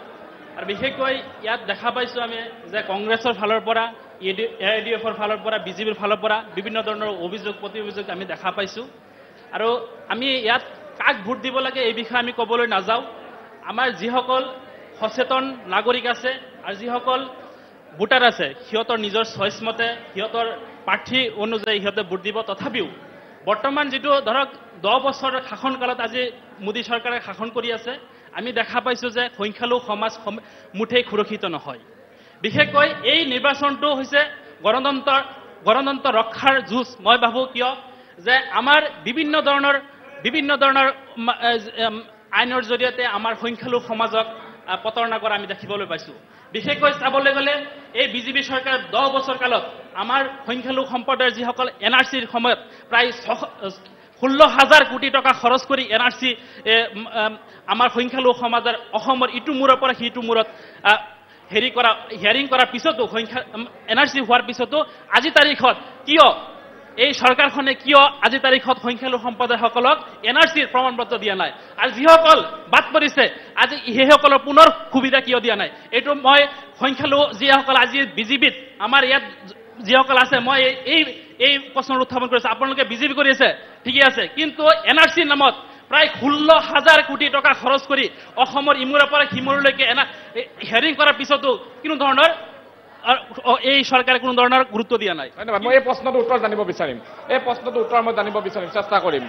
আৰু বিশেষকৈ ইয়াত দেখা পাইছোঁ আমি যে কংগ্ৰেছৰ ফালৰ পৰা, AIDFৰ ফালৰ পৰা, বিজেপিৰ ফালৰ পৰা বিভিন্ন ধৰণৰ প্ৰতি অভিযোগ আমি দেখা পাইছোঁ। আৰু আমি ইয়াত কাক ভোট দিব লাগে এই বিষয়ে আমি ক'বলৈ নাযাওঁ। আমাৰ যিসকল সচেতন নাগৰিক আছে আৰু যিসকল ভোটাৰ আছে, সিহঁতৰ নিজৰ চইচ মতে সিহঁতৰ প্ৰাৰ্থী অনুযায়ী সিহঁতে ভোট দিব। তথাপিও বৰ্তমান যিটো ধৰক 10 বছৰৰ শাসনকালত আজি মোদী চৰকাৰে শাসন কৰি আছে, আমি দেখা পাইছোঁ যে সংখ্যালঘু সমাজ মুঠেই সুৰক্ষিত নহয়। বিশেষকৈ এই নিৰ্বাচনটো হৈছে গণতন্ত্ৰ ৰক্ষাৰ যুঁজ। মই ভাবোঁ কিয় যে আমাৰ বিভিন্ন ধৰণৰ আইনৰ জৰিয়তে আমাৰ সংখ্যালঘু সমাজক প্ৰতাৰণা কৰা আমি দেখিবলৈ পাইছোঁ। বিশেষকৈ চাবলৈ গ'লে এই বিজেপি চৰকাৰে 10 বছৰ কালত আমাৰ সংখ্যালঘু সম্প্ৰদায়ৰ যিসকল NRCৰ সময়ত প্ৰায় 16,000 কোটি টকা খৰচ কৰি NRC আমাৰ সংখ্যালঘু সমাজৰ অসমৰ ইটো মূৰৰ পৰা সিটো মূৰত হিয়াৰিং কৰাৰ পিছতো NRC হোৱাৰ পিছতো আজি তাৰিখত কিয় এই চৰকাৰখনে আজি তাৰিখত সংখ্যালঘু সম্প্ৰদায়সকলক NRCৰ প্ৰমাণপত্ৰ দিয়া নাই? আৰু যিসকল বাদ পৰিছে আজি সেইসকলৰ পুনৰ সুবিধা কিয় দিয়া নাই? এইটো মই সংখ্যালঘু যিসকল আজি বিজেপিত আমাৰ ইয়াত যিসকল আছে মই এই প্ৰশ্ন উত্থাপন কৰিছোঁ। আপোনালোকে বিজেপি কৰি আছে ঠিকে আছে, কিন্তু NRCৰ নামত প্ৰায় 16,000 কোটি টকা খৰচ কৰি অসমৰ ইমূৰৰ পৰা সিমূৰলৈকে হেৰিং কৰাৰ পিছতো কোনো ধৰণৰ এই চৰকাৰে কোনো ধৰণৰ গুৰুত্ব দিয়া নাই। ধন্যবাদ। মই এই প্ৰশ্নটোৰ উত্তৰ জানিব বিচাৰিম, এই প্ৰশ্নটোৰ উত্তৰ মই জানিব বিচাৰিম, চেষ্টা কৰিম।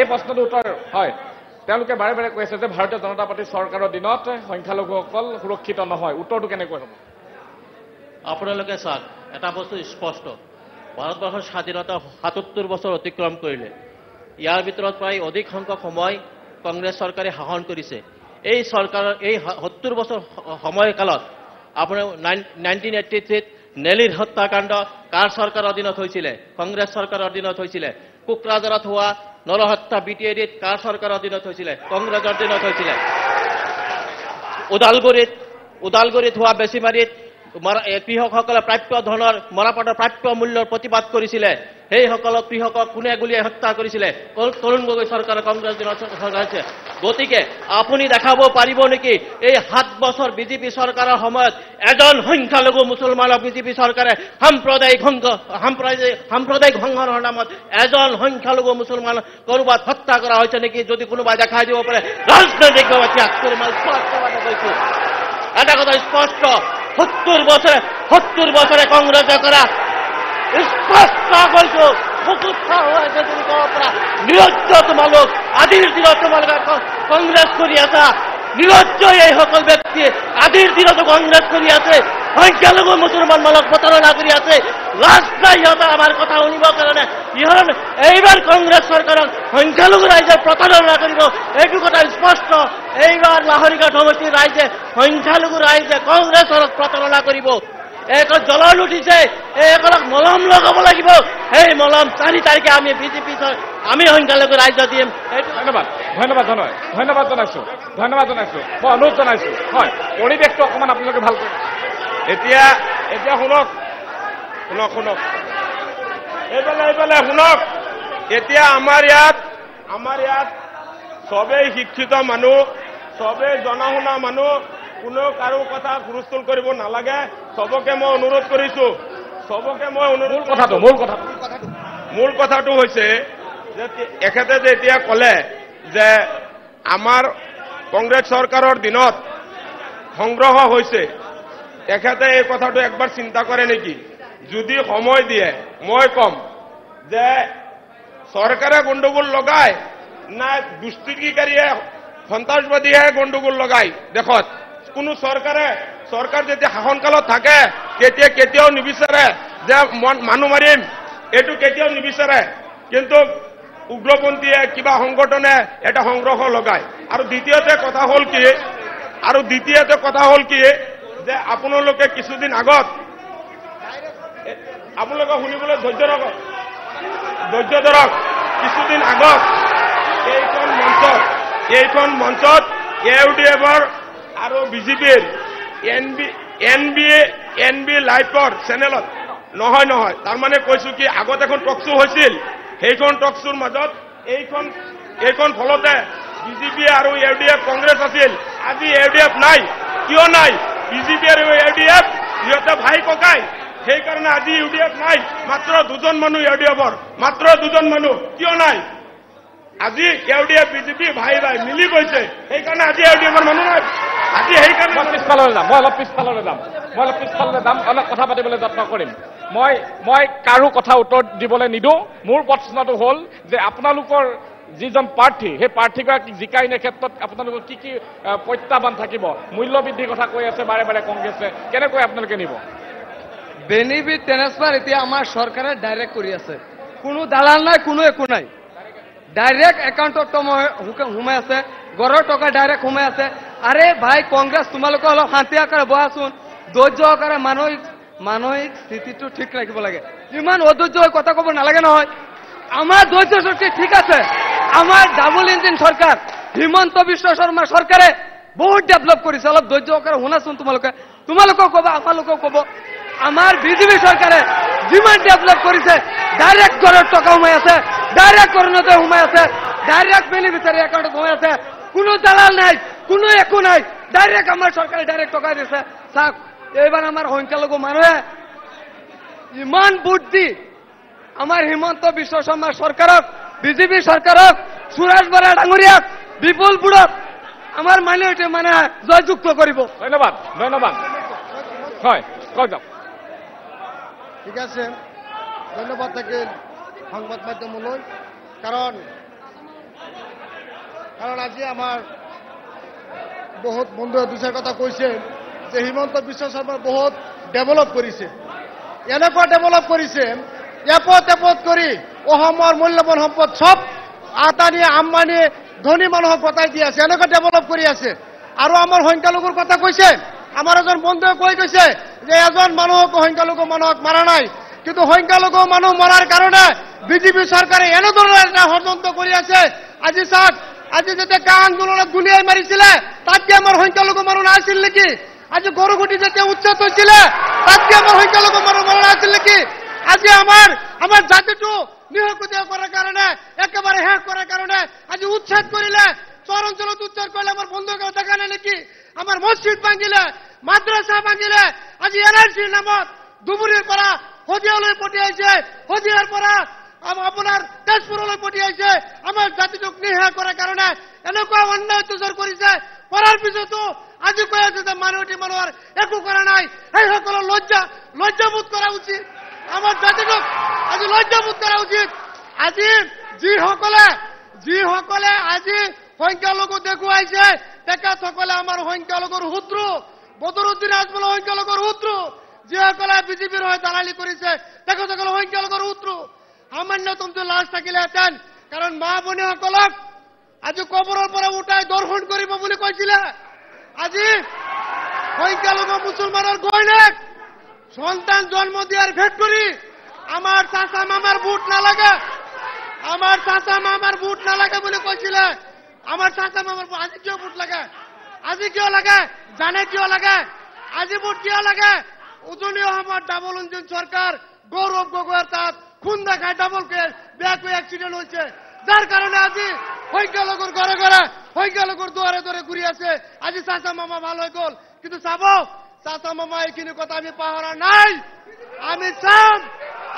এই প্ৰশ্নটোৰ উত্তৰ হয়, তেওঁলোকে বাৰে বাৰে কৈ আছে যে ভাৰতীয় জনতা পাৰ্টীৰ চৰকাৰৰ দিনত সংখ্যালঘুসকল সুৰক্ষিত নহয়। উত্তৰটো কেনেকৈ হ'ব? আপোনালোকে চাওক, এটা বস্তু স্পষ্ট, ভাৰতবৰ্ষৰ স্বাধীনতা 77 বছৰ অতিক্ৰম কৰিলে। ইয়াৰ ভিতৰত প্ৰায় অধিক সংখ্যক সময় কংগ্ৰেছ চৰকাৰে শাসন কৰিছে। এই চৰকাৰৰ এই 70 বছৰ সময়কালত আপোনাৰ 1983 নেলিৰ হত্যাকাণ্ড কাৰ চৰকাৰৰ অধীনত হৈছিলে? কংগ্ৰেছ চৰকাৰৰ অধীনত হৈছিলে। কোকৰাঝাৰত হোৱা নৰহত্যা BTADত কাৰ চৰকাৰৰ অধীনত হৈছিলে? কংগ্ৰেছৰ অধীনত হৈছিলে। ওদালগুৰিত হোৱা বেছিমাৰীত কৃষকসকলে প্ৰাপ্য ধনৰ মৰাপাটৰ প্ৰাপ্য মূল্যৰ প্ৰতিবাদ কৰিছিলে। সেইসকলক কৃষকক কোনে গুলীয়াই হত্যা কৰিছিলে? তৰুণ গগৈ চৰকাৰৰ কংগ্ৰেছ চৰকাৰ হৈছে। গতিকে আপুনি দেখাব পাৰিব নেকি এই 7 বছৰ বিজেপি চৰকাৰৰ সময়ত এজন সংখ্যালঘু মুছলমানক বিজেপি চৰকাৰে সাম্প্ৰদায়িক সংঘৰ্ষৰ নামত এজন সংখ্যালঘু মুছলমান ক'ৰবাত হত্যা কৰা হৈছে নেকি? যদি কোনোবাই দেখাই দিব পাৰে ৰাজনৈতিকভাৱে ত্যাগ কৰি মই স্পষ্টভাৱে কৈছোঁ, এটা কথা স্পষ্ট, 70 বছৰে কংগ্ৰেছে কৰা স্পষ্ট কৈছো, নিৰজ্জ তোমালোক, আজিৰ দিনত তোমালোকে কংগ্ৰেছ কৰি আছা, নিৰজ্জ এইসকল ব্যক্তি আজিৰ দিনতো কংগ্ৰেছ কৰি আছে, সংখ্যালঘু মুছলমান মানুহক প্ৰতাৰণা কৰি আছে। লাজ নাই সিহঁতে আমাৰ কথা শুনিবৰ কাৰণে। ইহঁত এইবাৰ কংগ্ৰেছ চৰকাৰক সংখ্যালঘু ৰাইজে প্ৰতাৰণা কৰিব, এইটো কথা স্পষ্ট। এইবাৰ লাহৰীঘাট সমষ্টিৰ ৰাইজে সংখ্যালঘু ৰাইজে কংগ্ৰেছক প্ৰতাৰণা কৰিব। এইসকল জ্বলন উঠিছে, এইসকলক মলম লগাব লাগিব। সেই মলম 4 তাৰিখে আমি বিজেপি আমি সংখ্যালঘু ৰাইজ দিম। ধন্যবাদ জনাইছোঁ। মই অনুৰোধ জনাইছোঁ, হয় পৰিৱেশটো অকণমান আপোনালোকে ভালকৈ এতিয়া শুনক এইফালে শুনক। এতিয়া আমাৰ ইয়াত চবেই শিক্ষিত মানুহ, চবেই জনা শুনা মানুহ, কোনেও কাৰো কথা হুলস্থুল কৰিব নালাগে। চবকে মই অনুৰোধ কৰিছোঁ, মূল কথাটো হৈছে যে এখেতে যে এতিয়া ক'লে যে আমাৰ কংগ্ৰেছ চৰকাৰৰ দিনত সংগ্ৰহ হৈছে, তেখেতে এই কথাটো একবাৰ চিন্তা কৰে নেকি? যদি সময় দিয়ে মই ক'ম যে চৰকাৰে গণ্ডগোল লগায় না দুষ্কৃতিকাৰীয়ে সন্ত্ৰাসবাদীয়ে গণ্ডগোল লগায় দেশত? কোনো চৰকাৰ যেতিয়া শাসনকালত থাকে তেতিয়া কেতিয়াও নিবিচাৰে যে মানুহ মাৰিম, এইটো কেতিয়াও নিবিচাৰে। কিন্তু উগ্ৰপন্থীয়ে কিবা সংগঠনে এটা সংগ্ৰহ লগায়। আৰু দ্বিতীয়তে কথা হ'ল কি যে আপোনালোকে কিছুদিন আগত, আপোনালোকে শুনিবলৈ ধৈৰ্য ধৰক, কিছুদিন আগত এইখন মঞ্চত AUDFৰ আৰু বিজেপিৰ NB লাইভৰ চেনেলত নহয়, তাৰমানে কৈছো কি আগত এখন টকশ্ব' হৈছিল, সেইখন টকশ্ব'ৰ মাজত এইখন ফলতে বিজেপি আৰু AUDF কংগ্ৰেছ আছিল। আজি AUDF নাই। কিয় নাই? বিজেপি আৰু AUDF সিহঁতে ভাই ককাই, সেইকাৰণে আজি UDF নাই। মাত্ৰ 2জন মানুহ AUDFৰ, মাত্ৰ 2জন মানুহ। কিয় নাই? আজি AUDF বিজেপি ভাই মিলি গৈছে, সেইকাৰণে আজি AUDFৰ মানুহ নাই। আজি সেইকাৰণে মই অলপ পিছফাললৈ যাম, অলপ কথা পাতিবলৈ যত্ন কৰিম। মই কাৰো কথা উত্তৰ দিবলৈ নিদিওঁ। মোৰ প্ৰশ্নটো হ'ল যে আপোনালোকৰ যিজন প্ৰাৰ্থী, সেই প্ৰাৰ্থীগৰাকীক জিকাই নিয়াৰ ক্ষেত্ৰত আপোনালোকৰ কি প্ৰত্যাহ্বান থাকিব? মূল্য বৃদ্ধিৰ কথা কৈ আছে বাৰে বাৰে কংগ্ৰেছে, কেনেকৈ আপোনালোকে নিব? বেনিফিট ট্ৰেন্সফাৰ এতিয়া আমাৰ চৰকাৰে ডাইৰেক্ট কৰি আছে, কোনো দালাল নাই, কোনো একো নাই। ডাইৰেক্ট একাউণ্টত সোমাই আছে, ঘৰৰ টকা ডাইৰেক্ট সোমাই আছে। আৰে ভাই কংগ্ৰেছ, তোমালোকে অলপ শান্তি আকাৰে বহাচোন, ধৈৰ্য আকাৰে মানসিক স্থিতিটো ঠিক ৰাখিব লাগে। ইমান অধৈৰ্য হৈ কথা ক'ব নালাগে নহয়। আমাৰ ধৈৰ্য শক্তি ঠিক আছে। আমাৰ ডাবল ইঞ্জিন চৰকাৰ হিমন্ত বিশ্ব শৰ্মা চৰকাৰে বহুত ডেভেলপ কৰিছে। অলপ ধৈৰ্য আকাৰে শুনাচোন, তোমালোকেও ক'ব, আমালোকেও ক'ব। আমাৰ বিজেপি চৰকাৰে যিমান ডেভেলপ কৰিছে, ডাইৰেক্ট ঘৰৰ টকা সোমাই আছে, ডাইৰেক্ট অৰুণোদয় সোমাই আছে, ডাইৰেক্ট বেনিফিচিয়াৰী একাউণ্টত সোমাই আছে। কোনো দালাল নাই, কোনো একো নাই, ডাইৰেক্ট আমাৰ চৰকাৰে ডাইৰেক্ট টকা দিছে। চাওক, এইবাৰ আমাৰ সংখ্যালঘু মানুহে ইমান ভোট দি আমার হিমন্ত বিশ্ব শর্মা সরকারক বিজেপি সরকারক সুরেশ বরা ডাঙরিয়াক বিপুল বুড়ক আমার মাইনরিটি মানে জয়যুক্ত করিব। ধন্যবাদ ধন্যবাদ। হয় কৈ যাওক। ঠিক আছে, ধন্যবাদ থাকিল সংবাদ মাধ্যমলৈ। কারণ আজি আমার বহুত বন্ধুয়ে দুচার কথা কৈছে যে হিমন্ত বিশ্ব শর্মা বহুত ডেভেলপ করেছে, এনেকুৱা ডেভেলপ কৰেছে এপত এপত কৰে অসমৰ মূল্যবান সম্পদ সব আদানি আম্বানি ধনী মানুহক গতাই দি আছে, এনেকুৱা ডেভেলপ কৰি আছে। আৰু আমাৰ সংখ্যালঘুৰ কথা কৈছে, আমাৰ এজন বন্ধুৱে কৈ গৈছে যে এজন মানুহক সংখ্যালঘু মানুহক মাৰা নাই, কিন্তু সংখ্যালঘু মানুহ মৰাৰ কাৰণে বিজেপি চৰকাৰে এনেধৰণৰ এটা ষড়যন্ত্ৰ কৰি আছে। আজি চাওক, আজি যেতিয়া কা আন্দোলনত গুলিয়াই মাৰিছিলে তাতকে আমাৰ সংখ্যালঘু মানুহ নাছিল নেকি? আজি গৰুগুটি যেতিয়া উচ্ছেদ হৈছিলে তাতকে আমাৰ সংখ্যালঘু মানুহ মৰা নাছিল নেকি? আজি আমাৰ জাতিটো নিহকুতীয়া কৰাৰ কাৰণে একেবাৰে শেষ কৰাৰ কাৰণে আজি উচ্ছেদ কৰিলে, চৰ অঞ্চলত উচ্ছেদ কৰিলে। আমাৰ বন্ধুসকল দেখা নাই নেকি? আমাৰ মছজিদ ভাঙিলে, মাদ্ৰাছা ভাঙিলে। আজি NRCৰ নামত ধুবুৰীৰ পৰা শদিয়ালৈ পঠিয়াইছে, শদিয়াৰ পৰা আপোনাৰ তেজপুৰলৈ পঠিয়াইছে। আমাৰ জাতিটোক নিশেষ কৰাৰ কাৰণে এনেকুৱা অন্যায় অত্যাচাৰ কৰিছে। কৰাৰ পিছতো আজি কৈ আছে যে মাইনৰিটি মানুহৰ একো কৰা নাই। সেইসকলৰ লজ্জাবোধ কৰা উচিত। আমাৰ জাতিটোক আজি লজ্জাবোধ কৰা উচিত। আজি যিসকলে আজি সংখ্যালঘু দেখুৱাইছে তেখেতসকলে আমাৰ সংখ্যালঘুৰ শত্ৰু। বদৰুদ্দিন আজমল সংখ্যালঘুৰ শত্ৰু। যিসকলে বিজেপিৰ হৈ দালালি কৰিছে তেখেতসকলে সংখ্যালঘুৰ শত্ৰু। সামান্যতমটো লাজ থাকিলেহেঁতেন, কাৰণ মা ভনীসকলক আজি কবৰৰ পৰা উঠাই দৰ্শন কৰিব বুলি কৈছিলে। আজি সংখ্যালঘু মুছলমানৰ ঘৈণীয়েক সন্তান জন্ম দিয়াৰ ফেক্টৰী। আমাৰ চাচা মামাৰ ভোট নালাগে, আমাৰ চাচা মামাৰ ভোট নালাগে বুলি কৈছিলে। আমাৰ চাচা মামাৰ আজি কিয় ভোট লাগে? আজি কিয় লাগে? জানে কিয় লাগে? আজি ভোট কিয় লাগে? উজনি অসমত ডাবল ইঞ্জিন চৰকাৰ, গৌৰৱ গগৈৰ তাত খুন্দা খাই ডাবল বেয়াকৈ এক্সিডেণ্ট হৈছে, যাৰ কাৰণে আজি সংখ্যালঘুৰ ঘৰে ঘৰে সংখ্যালঘুৰ দুৱাৰে দুৱাৰে ঘূৰি আছে। আজি চাচা মামা ভাল হৈ গ'ল, কিন্তু চাব চাচা মামা এইখিনি কথা আমি পাহৰা নাই। আমি চাম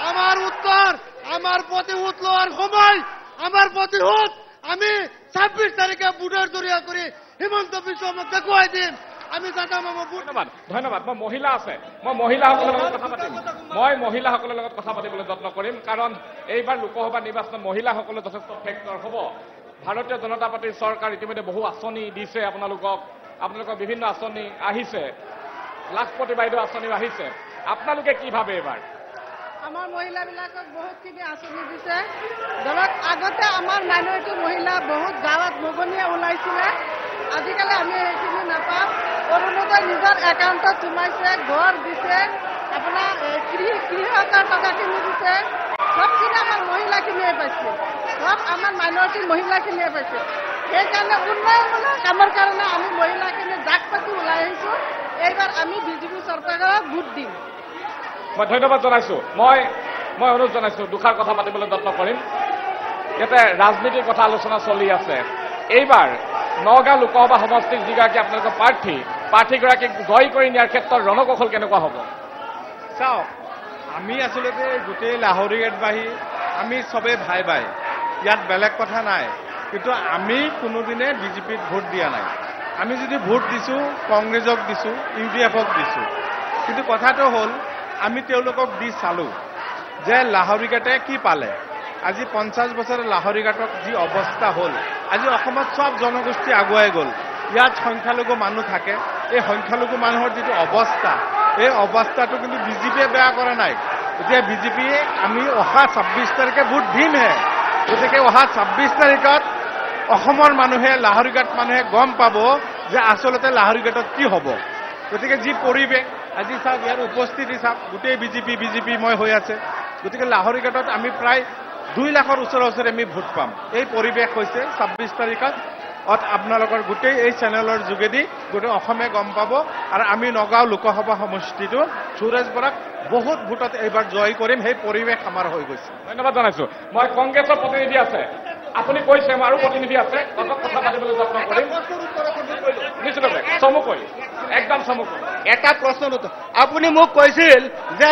আমাৰ উত্তৰ, আমাৰ প্ৰতিশোধ লোৱাৰ সময়, আমাৰ প্ৰতিশোধ আমি 26 তাৰিখে বুটৰ জৰিয়া কৰি হিমন্ত বিশ্ব শৰ্মাক দেখুৱাই দিম। আমি চাচা মামা ধন্যবাদ ধন্যবাদ। মই মহিলা আছে, মই মহিলাসকলৰ লগত কথা পাতিম। মই মহিলাসকলৰ লগত কথা পাতিবলৈ যত্ন কৰিম, কাৰণ এইবাৰ লোকসভা নিৰ্বাচনত মহিলাসকলে যথেষ্ট ফেক্টৰ হ'ব। ভাৰতীয় জনতা পাৰ্টীৰ চৰকাৰ ইতিমধ্যে বহু আঁচনি দিছে আপোনালোকৰ বিভিন্ন আঁচনি আহিছে, লাখপতি বাইদেউ আঁচনিও আহিছে। আপোনালোকে কি ভাবে এইবাৰ? আমাৰ মহিলাবিলাকক বহুতখিনি আঁচনি দিছে। ধৰক আগতে আমাৰ মাইনৰিটি মহিলা বহুত গাঁৱত মগনীয়া ওলাইছিলে, আজিকালি আমি সেইখিনি নাপাওঁ। অৰুণোদয় নিজৰ একাউণ্টত সোমাইছে, ঘৰ দিছে, আপোনাৰ কৃষকৰ টকাখিনি দিছে, সবখিনি আমাৰ মহিলাখিনিয়ে পাইছে, সব আমাৰ মাইনৰিটি মহিলাখিনিয়ে পাইছে। সেইকাৰণে উন্নয়নমূলক কামৰ কাৰণে আমি মহিলাখিনি জাক পাতি ওলাই আহিছোঁ। এইবাৰ আমি বিজেপি চৰকাৰক ভোট দিম। মই ধন্যবাদ জনাইছোঁ। মই অনুৰোধ জনাইছোঁ, দুষাৰ কথা পাতিবলৈ যত্ন কৰিম। ইয়াতে ৰাজনীতিৰ কথা আলোচনা চলি আছে। এইবাৰ নগাঁও লোকসভা সমষ্টিৰ যিগৰাকী আপোনালোকৰ প্ৰাৰ্থীগৰাকীক জয় কৰি নিয়াৰ ক্ষেত্ৰত ৰণকৌশল কেনেকুৱা হ'ব? চাওক, আমি আচলতে গোটেই লাহৰীঘাটবাসী আমি চবেই ভাই ভাই, ইয়াত বেলেগ কথা নাই। কিন্তু আমি কোনোদিনে বিজেপিত ভোট দিয়া নাই। আমি যদি ভোট দিছোঁ কংগ্ৰেছক দিছোঁ, UDFক দিছোঁ। কিন্তু কথাটো হ'ল আমি তেওঁলোকক দি চালোঁ যে লাহৰীঘাটে কি পালে। আজি 50 বছৰে লাহৰীঘাটক যি অৱস্থা হ'ল, আজি অসমত চব জনগোষ্ঠী আগুৱাই গ'ল। ইয়াত সংখ্যালঘু মানুহ থাকে, এই সংখ্যালঘু মানুহৰ যিটো অৱস্থা, এই অৱস্থাটো কিন্তু বিজেপিয়ে বেয়া কৰা নাই। এতিয়া বিজেপিয়ে আমি অহা 26 তাৰিখে ভোট দিমহে। গতিকে অহা 26 তাৰিখত অসমৰ মানুহে, লাহৰীঘাট মানুহে গম পাব যে আচলতে লাহৰীঘাটত কি হ'ব। গতিকে যি পৰিৱেশ আজি চাওক, ইয়াৰ উপস্থিতি চাওক, গোটেই বিজেপিময় হৈ আছে। গতিকে লাহৰীঘাটত আমি প্ৰায় 2 লাখৰ ওচৰে আমি ভোট পাম। এই পৰিৱেশ হৈছে 26 তাৰিখত আপোনালোকৰ গোটেই এই চেনেলৰ যোগেদি গোটেই অসমে গম পাব। আৰু আমি নগাঁও লোকসভা সমষ্টিটো সুৰেশ বৰাক বহুত ভোটত এইবাৰ জয় কৰিম, সেই পৰিৱেশ আমাৰ হৈ গৈছে। ধন্যবাদ জনাইছোঁ। মই কংগ্ৰেছৰ প্ৰতিনিধি আছে, আপুনি কৈছে আৰু প্ৰতিনিধি আছে, কথা পাতিবলৈ যত্ন কৰিম। চমুকৈ, একদম চমুকৈ এটা প্ৰশ্ন। আপুনি মোক কৈছিল যে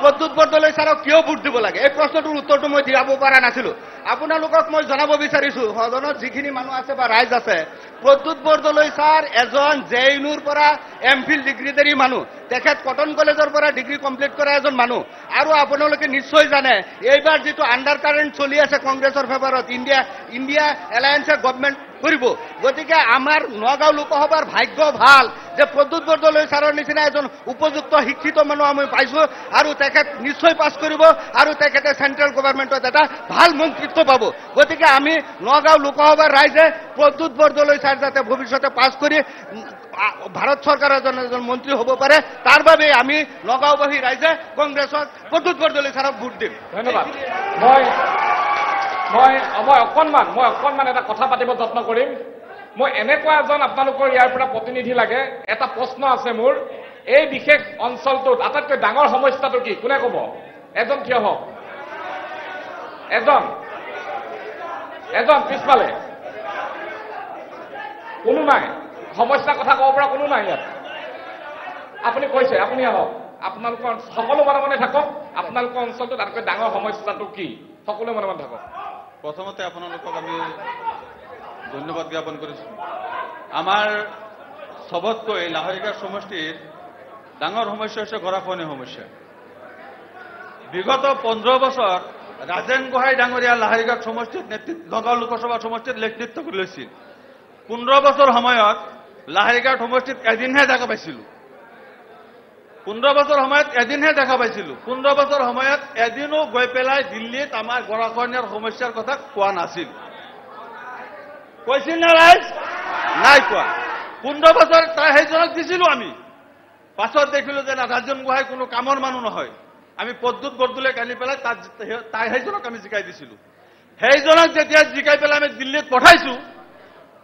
প্ৰদ্যুৎ বৰদলৈ ছাৰক কিয় ভোট দিব লাগে এই প্ৰশ্নটোৰ উত্তৰটো মই দিব পৰা নাছিলো আপোনালোকক মই জনাব বিচাৰিছো সদনত যিখিনি মানুহ আছে বা ৰাইজ আছে প্ৰদ্যুৎ বৰদলৈ ছাৰ এজন জেইনুৰ পৰা এমফিল ডিগ্ৰীধাৰী মানুহ তেখেত কটন কলেজৰ পৰা ডিগ্ৰী কমপ্লিট কৰা এজন মানুহ আৰু আপোনালোকে নিশ্চয় জানে এইবাৰ যিটো আণ্ডাৰ কাৰেণ্ট চলি আছে কংগ্ৰেছৰ ফেভাৰত ইণ্ডিয়া এলায়েন্সে গভৰ্ণমেণ্ট কৰিব গতিকে আমাৰ নগাঁও লোকসভাৰ ভাগ্য ভাল যে প্ৰদ্যুৎ বৰদলৈ ছাৰৰ নিচিনা এজন উপযুক্ত শিক্ষিত মানুহ আমি পাইছো আৰু তেখেত নিশ্চয় পাছ কৰিব আৰু তেখেতে চেণ্ট্ৰেল গভৰ্ণমেণ্টত এটা ভাল মন্ত্ৰিত্ব পাব গতিকে আমি নগাঁও লোকসভাৰ ৰাইজে প্ৰদ্যুৎ বৰদলৈ ছাৰ যাতে ভৱিষ্যতে পাছ কৰি ভাৰত চৰকাৰৰ এজন মন্ত্ৰী হ'ব পাৰে তাৰ বাবে আমি নগাঁওবাসী ৰাইজে কংগ্ৰেছক প্ৰদ্যুৎ বৰদলৈ ছাৰক ভোট দিম ধন্যবাদ মই অকণমান এটা কথা পাতিব যত্ন কৰিম মই এনেকুৱা এজন আপোনালোকৰ ইয়াৰ পৰা প্ৰতিনিধি লাগে এটা প্ৰশ্ন আছে মোৰ এই বিশেষ অঞ্চলটোত আটাইতকৈ ডাঙৰ সমস্যাটো কি কোনে ক'ব এজন থিয় হওক এজন পিছফালে কোনো নাই সমস্যাৰ কথা ক'ব পৰা কোনো নাই ইয়াত আপুনি কৈছে আপুনি আহক আপোনালোকৰ সকলো মনে মনে থাকক আপোনালোকৰ অঞ্চলটোত আটাইতকৈ ডাঙৰ সমস্যাটো কি সকলো মনে মনে থাকক প্ৰথমতে আপোনালোকক আমি ধন্যবাদ জ্ঞাপন কৰিছোঁ আমাৰ সবতকৈ লাহৰিঘাট সমষ্টিৰ ডাঙৰ সমস্যা হৈছে গৰাখহনীয়া সমস্যা বিগত 15 বছৰ ৰাজেন গোহাঁই ডাঙৰীয়া লাহৰিঘাট সমষ্টিত নগাঁও লোকসভা সমষ্টিত নেতৃত্ব কৰি লৈছিল 15 বছৰ সময়ত লাহৰিঘাট সমষ্টিত এদিনহে দেখা পাইছিলোঁ 15 বছৰ সময়ত এদিনহে দেখা পাইছিলোঁ 15 বছৰ সময়ত এদিনো গৈ পেলাই দিল্লীত আমাৰ গৰাখহনীয়াৰ সমস্যাৰ কথা কোৱা নাছিল কৈছিল না ৰাইজ নাই কোৱা 15 বছৰ তাই সেইজনক দিছিলোঁ আমি পাছত দেখিলোঁ যে ৰাজেন গোহাঁই কোনো কামৰ মানুহ নহয় আমি প্ৰদ্যুৎ বৰদলৈক আনি পেলাই তাই সেইজনক আমি জিকাই দিছিলোঁ সেইজনক যেতিয়া জিকাই পেলাই আমি দিল্লীত পঠাইছোঁ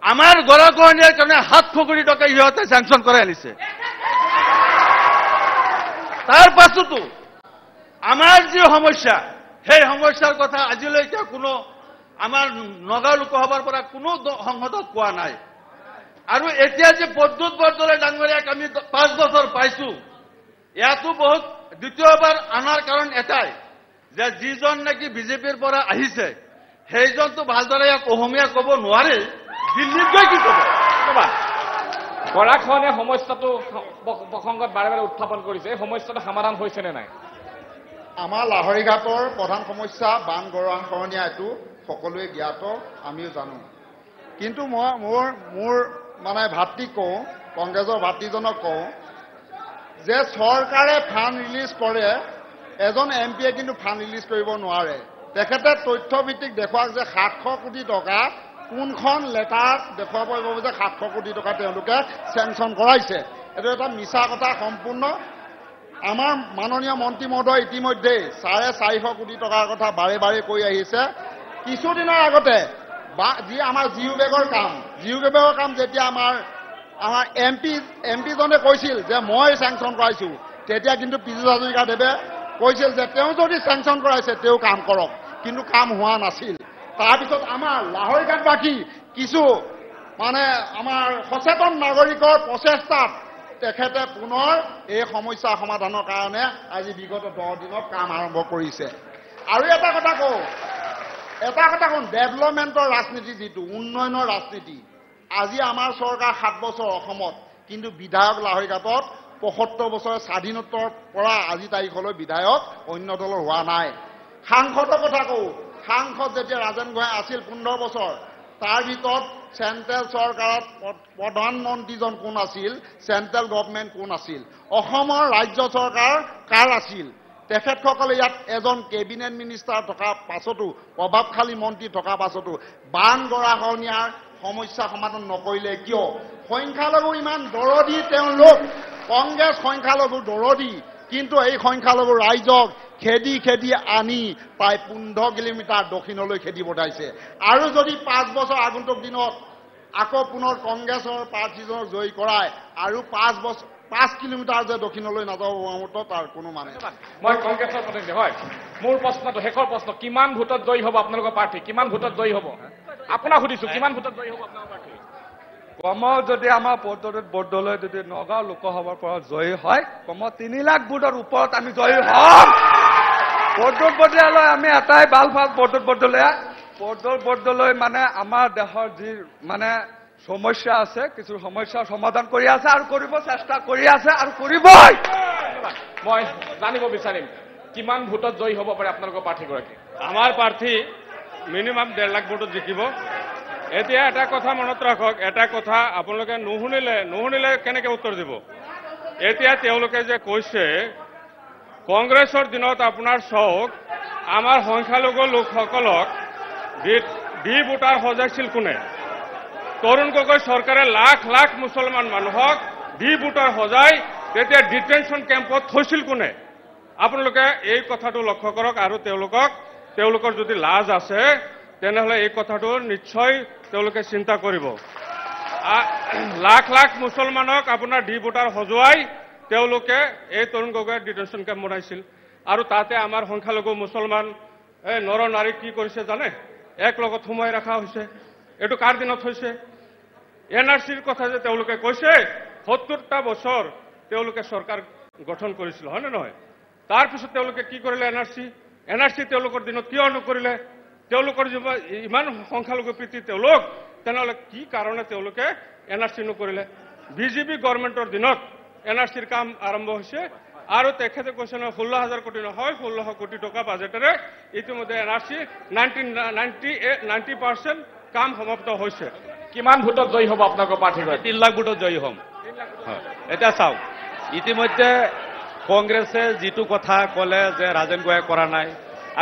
আমাৰ গৰাখহনীয়াৰ কাৰণে 700 কোটি টকা সিহঁতে চেংচন কৰাই আনিছে তাৰ পাছতো আমাৰ যি সমস্যা সেই সমস্যাৰ কথা আজিলৈকে কোনো আমাৰ নগাঁও লোকসভাৰ পৰা কোনো সংসদত কোৱা নাই আৰু এতিয়া যে প্ৰদ্যুৎ বৰদলৈ ডাঙৰীয়াক আমি 5 বছৰ পাইছো ইয়াতো বহুত দ্বিতীয়বাৰ আনাৰ কাৰণ এটাই যে যিজন নাকি বিজেপিৰ পৰা আহিছে সেইজনতো ভালদৰে ইয়াক অসমীয়া ক'ব নোৱাৰে দিল্লীত গৈ কি ক'ব গৰাখহনীয়া সমস্যাটো প্ৰসংগত বাৰে বাৰে উত্থাপন কৰিছে এই সমস্যাটো সমাধান হৈছে নে নাই আমাৰ লাহৰিঘাটৰ প্ৰধান সমস্যা বান গৰাখহনীয়া এইটো সকলোৱে জ্ঞাত আমিও জানো কিন্তু মই মোৰ মানে ভাতৃক কওঁ কংগ্ৰেছৰ ভাতৃজনক কওঁ যে চৰকাৰে ফাণ্ড ৰিলিজ কৰে এজন এমপিয়ে কিন্তু ফাণ্ড ৰিলিজ কৰিব নোৱাৰে তেখেতে তথ্যভিত্তিক দেখুৱাওক যে 700 কোটি টকা কোনখন লেটাৰত দেখুৱাব পাৰিব যে 700 কোটি টকা তেওঁলোকে চেংচন কৰাইছে এইটো এটা মিছা কথা সম্পূৰ্ণ আমাৰ মাননীয় মন্ত্ৰী মহোদয় ইতিমধ্যে 450 কোটি টকাৰ কথা বাৰে বাৰে কৈ আহিছে কিছুদিনৰ আগতে যি আমাৰ জিও বেগৰ কাম যেতিয়া আমাৰ এমপিজনে কৈছিল যে মই চেংচন কৰাইছোঁ তেতিয়া কিন্তু পীযুষ হাজৰিকাদেৱে কৈছিল যে তেওঁ যদি চেংচন কৰাইছে তেওঁ কাম কৰক কিন্তু কাম হোৱা নাছিল তাৰপিছত আমাৰ লাহৰিঘাটবাসী কিছু মানে আমাৰ সচেতন নাগৰিকৰ প্ৰচেষ্টাত তেখেতে পুনৰ এই সমস্যা সমাধানৰ কাৰণে আজি বিগত 10 দিনত কাম আৰম্ভ কৰিছে আৰু এটা কথা কওঁ ডেভেলপমেণ্টৰ ৰাজনীতি যিটো উন্নয়নৰ ৰাজনীতি আজি আমাৰ চৰকাৰ 7 বছৰ অসমত কিন্তু বিধায়ক লাহৰিঘাটত 75 বছৰ স্বাধীনতাৰ পৰা আজি তাৰিখলৈ বিধায়ক অন্য দলৰ হোৱা নাই সাংসদৰ কথা কওঁ সাংসদ যেতিয়া ৰাজেন গোহাঁই আছিল 15 বছৰ তাৰ ভিতৰত চেণ্ট্ৰেল চৰকাৰত প্ৰধানমন্ত্ৰীজন কোন আছিল চেণ্ট্ৰেল গভৰ্ণমেণ্ট কোন আছিল অসমৰ ৰাজ্য চৰকাৰ কাৰ আছিল তেখেতসকলে ইয়াত এজন কেবিনেট মিনিষ্টাৰ থকা পাছতো প্ৰভাৱশালী মন্ত্ৰী থকা পাছতো বান গৰাখহনীয়াৰ সমস্যা সমাধান নকৰিলে কিয় সংখ্যালঘু ইমান দৰদী তেওঁলোক কংগ্ৰেছ সংখ্যালঘু দৰদী কিন্তু এই সংখ্যালঘু ৰাইজক খেদি আনি প্ৰায় 15 কিলোমিটাৰ দক্ষিণলৈ খেদি পঠাইছে আৰু যদি 5 বছৰ আগন্তুক দিনত আকৌ পুনৰ কংগ্ৰেছৰ প্ৰাৰ্থীজনক জয়ী কৰাই আৰু 5 কিলোমিটাৰ যে দক্ষিণলৈ নাযাব তাৰ কোনো মানে মই কংগ্ৰেছৰ প্ৰতিনিধি হয় মোৰ প্ৰশ্নটো শেষৰ প্ৰশ্ন কিমান ভোটত জয়ী হ'ব আপোনালোকৰ প্ৰাৰ্থী কিমান ভোটত জয়ী হ'ব আপোনাক সুধিছো কিমান ভোটত জয়ী হ'ব আপোনালোকৰ প্ৰাৰ্থী কমেও যদি আমাৰ বৰদলৈ যদি নগাঁও লোকসভাৰ পৰা জয়ী হয় কমেও 3 লাখ ভোটৰ ওপৰত আমি জয়ী হ'ম। বৰদলৈ আমি এটাই ভাল পাওঁ বৰদলৈ মানে আমাৰ দেশৰ যি মানে সমস্যা আছে কিছু সমস্যাৰ সমাধান কৰি আছে আৰু কৰিব চেষ্টা কৰি আছে আৰু কৰিবই। মই জানিব বিচাৰিম কিমান ভোটত জয়ী হ'ব পাৰে আপোনালোকৰ প্ৰাৰ্থীগৰাকী? আমাৰ প্ৰাৰ্থী মিনিমাম 1.5 লাখ ভোটত জিকিব। এতিয়া এটা কথা মনত ৰাখক, এটা কথা আপোনালোকে নুশুনিলে কেনেকৈ উত্তৰ দিব। এতিয়া তেওঁলোকে যে কৈছে কংগ্ৰেছৰ দিনত আপোনাৰ চাওক আমাৰ সংখ্যালঘু লোকসকলক ডি ভোটাৰ সজাইছিল কোনে? তৰুণ গগৈ চৰকাৰে লাখ লাখ মুছলমান মানুহক ডি ভোটাৰ সজাই তেতিয়া ডিটেনশ্যন কেম্পত থৈছিল কোনে? আপোনালোকে এই কথাটো লক্ষ্য কৰক আৰু তেওঁলোকৰ যদি লাজ আছে তেনেহ'লে এই কথাটো নিশ্চয় তেওঁলোকে চিন্তা কৰিব। লাখ লাখ মুছলমানক আপোনাৰ ডি ভোটাৰ সজুৱাই তেওঁলোকে এই তৰুণ গগৈৰ ডিটেনশ্যন কেম্প বনাইছিল আৰু তাতে আমাৰ সংখ্যালঘু মুছলমান নৰ নাৰীক কি কৰিছে জানে? এক লগত সোমাই ৰখা হৈছে। এইটো কাৰ দিনত হৈছে? NRCৰ কথা যে তেওঁলোকে কৈছে 70টা বছৰ তেওঁলোকে চৰকাৰ গঠন কৰিছিল, হয়নে নহয়? তাৰপিছত তেওঁলোকে কি কৰিলে? NRC তেওঁলোকৰ দিনত কিয় নকৰিলে? তেওঁলোকৰ ইমান সংখ্যালঘু প্ৰীতি তেওঁলোক, তেনেহ'লে কি কাৰণে তেওঁলোকে NRC নকৰিলে? বিজেপি গভৰ্ণমেণ্টৰ দিনত NRCৰ কাম আৰম্ভ হৈছে আৰু তেখেতে কৈছে নহয় 16,000 কোটি নহয় 1600 কোটি টকা বাজেটেৰে ইতিমধ্যে NRC 90% কাম সমাপ্ত হৈছে। কিমান ভোটত জয়ী হ'ব আপোনালোকৰ প্ৰাৰ্থীগৰাকী? 3 লাখ ভোটত জয়ী হ'ম। এতিয়া চাওক, ইতিমধ্যে কংগ্ৰেছে যিটো কথা ক'লে যে ৰাজেন গোহাঁই কৰা নাই,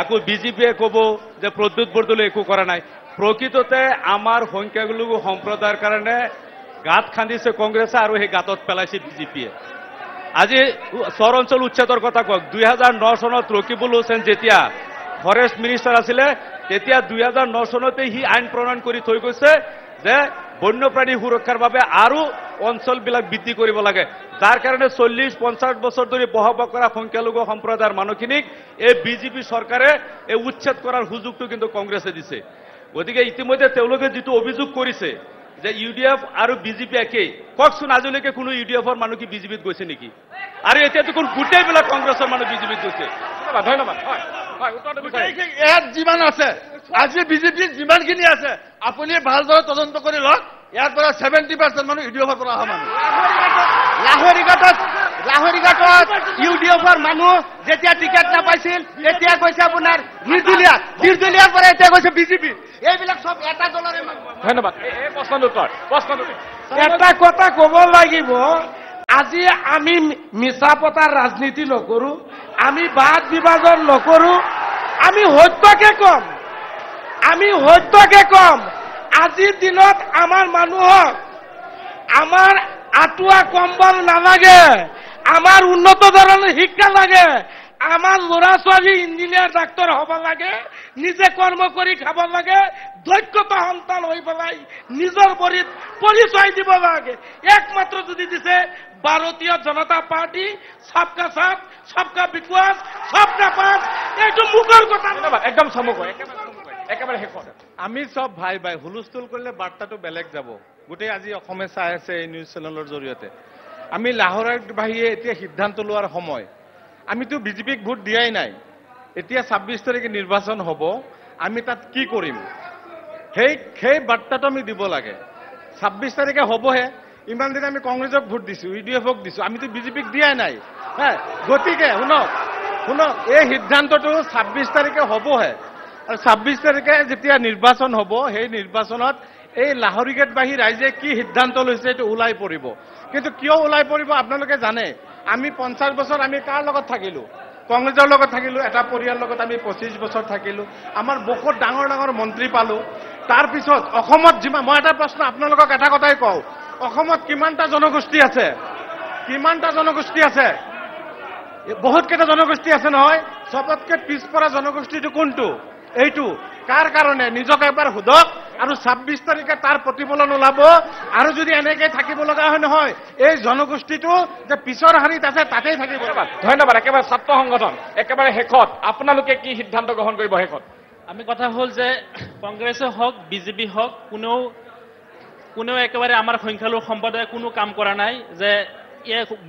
আকৌ বিজেপিয়ে ক'ব যে প্ৰদ্যুৎ বৰদলৈ একো কৰা নাই। প্ৰকৃততে আমাৰ সংখ্যালঘু সম্প্ৰদায়ৰ কাৰণে গাঁত খান্দিছে কংগ্ৰেছে আৰু সেই গাঁতত পেলাইছে বিজেপিয়ে। আজি চৰ অঞ্চল উচ্ছেদৰ কথা কওক। 2009 চনত ৰকিবুল হুছেইন যেতিয়া ফৰেষ্ট মিনিষ্টাৰ আছিলে তেতিয়া 2009 চনতে সি আইন প্ৰণয়ন কৰি থৈ গৈছে যে বন্যপ্ৰাণী সুৰক্ষাৰ বাবে আৰু অঞ্চলবিলাক বৃদ্ধি কৰিব লাগে, যাৰ কাৰণে 40-50 বছৰ ধৰি বসবাস কৰা সংখ্যালঘু সম্প্ৰদায়ৰ মানুহখিনিক এই বিজেপি চৰকাৰে এই উচ্ছেদ কৰাৰ সুযোগটো কিন্তু কংগ্ৰেছে দিছে। গতিকে ইতিমধ্যে তেওঁলোকে যিটো অভিযোগ কৰিছে যে UDF আৰু বিজেপি একেই, কওকচোন আজিলৈকে কোনো UDFৰ মানুহ কি বিজেপিত গৈছে নেকি? আৰু এতিয়া দেখোন গোটেইবিলাক কংগ্ৰেছৰ মানুহ বিজেপিত গৈছে। ধন্যবাদ। ইয়াত যিমান আছে আজি বিজেপিত যিমানখিনি আছে আপুনি ভালদৰে তদন্ত কৰি লওক। ইয়াৰ পৰা 70% মানুহ UDFৰ পৰা অহা মানুহ। লাহৰিঘাটত UDFৰ মানুহ যেতিয়া টিকেট নাপাইছিল তেতিয়া কৈছে আপোনাৰ নিৰ্দলীয়াৰ পৰা এতিয়া কৈছে বিজেপি। এইবিলাক চব এটা দলৰে মানুহ। ধন্যবাদ। এই প্ৰশ্নৰ উত্তৰ এটা কথা ক'ব লাগিব, আজি আমি মিছা পতাৰ ৰাজনীতি নকৰো, আমি বাদ বিভাজন নকৰো, আমি সত্যকে কম। আজিৰ দিনত আমাৰ মানুহক আমাৰ আঁঠুৱা কম্বল নালাগে, আমাৰ উন্নত ধৰণৰ শিক্ষা লাগে, আমাৰ ল'ৰা ছোৱালী ইঞ্জিনিয়াৰ ডাক্তৰ হ'ব লাগে, নিজে কৰ্ম কৰি খাব লাগে, দক্ষতা সন্তান হৈ পেলাই নিজৰ ভৰিত পৰিচয় দিব লাগে। একমাত্ৰ যদি দিছে ভাৰতীয় জনতা পাৰ্টি, সবকা সাথ সবকা বিকাশ সবকা পাঠ, এইটো মুখৰ কথা। একদম চমুকৈ একেবাৰে শেষত আমি চব ভাই হুলস্থুল কৰিলে বাৰ্তাটো বেলেগ যাব। গোটেই আজি অসমে চাই আছে এই নিউজ চেনেলৰ জৰিয়তে। আমি লাহোৰবাসীয়ে এতিয়া সিদ্ধান্ত লোৱাৰ সময়। আমিতো বিজেপিক ভোট দিয়াই নাই। এতিয়া 26 তাৰিখে নিৰ্বাচন হ'ব, আমি তাত কি কৰিম সেই বাৰ্তাটো আমি দিব লাগে। 26 তাৰিখে হ'বহে। ইমান দিন আমি কংগ্ৰেছক ভোট দিছো, UDFক দিছো, আমিতো বিজেপিক দিয়াই নাই। গতিকে শুনক এই সিদ্ধান্তটো 26 তাৰিখে হ'বহে। আৰু 26 তাৰিখে যেতিয়া নিৰ্বাচন হ'ব, সেই নিৰ্বাচনত এই লাহৰিঘাটবাসী ৰাইজে কি সিদ্ধান্ত লৈছে এইটো ওলাই পৰিব। কিন্তু কিয় ওলাই পৰিব আপোনালোকে জানে। আমি 50 বছৰ আমি কাৰ লগত থাকিলো? কংগ্ৰেছৰ লগত থাকিলো। এটা পৰিয়ালৰ লগত আমি 25 বছৰ থাকিলো। আমাৰ বহুত ডাঙৰ ডাঙৰ মন্ত্ৰী পালো। তাৰপিছত অসমত যিমান, মই এটা প্ৰশ্ন আপোনালোকক এটা কথাই কওঁ, অসমত কিমানটা জনগোষ্ঠী আছে? বহুত কেইটা জনগোষ্ঠী আছে নহয়। সবতকে পিছপৰা জনগোষ্ঠীটো কোনটো? এইটো। কাৰ কাৰণে? নিজকে এবাৰ সোধক আৰু 26 তাৰিখে তাৰ প্ৰতিফলন ওলাব। আৰু যদি এনেকৈ থাকিব লগা হয় নহয়, এই জনগোষ্ঠীটো যে পিছৰ শাৰীত আছে তাতেই থাকিব। ধন্যবাদ। একেবাৰে ছাত্ৰ সংগঠন একেবাৰে শেষত আপোনালোকে কি সিদ্ধান্ত গ্ৰহণ কৰিব শেষত? আমি কথা হ'ল যে কংগ্ৰেছে হওক বিজেপি হওক কোনেও কোনেও একেবাৰে আমাৰ সংখ্যালঘু সম্প্ৰদায়ে কোনো কাম কৰা নাই যে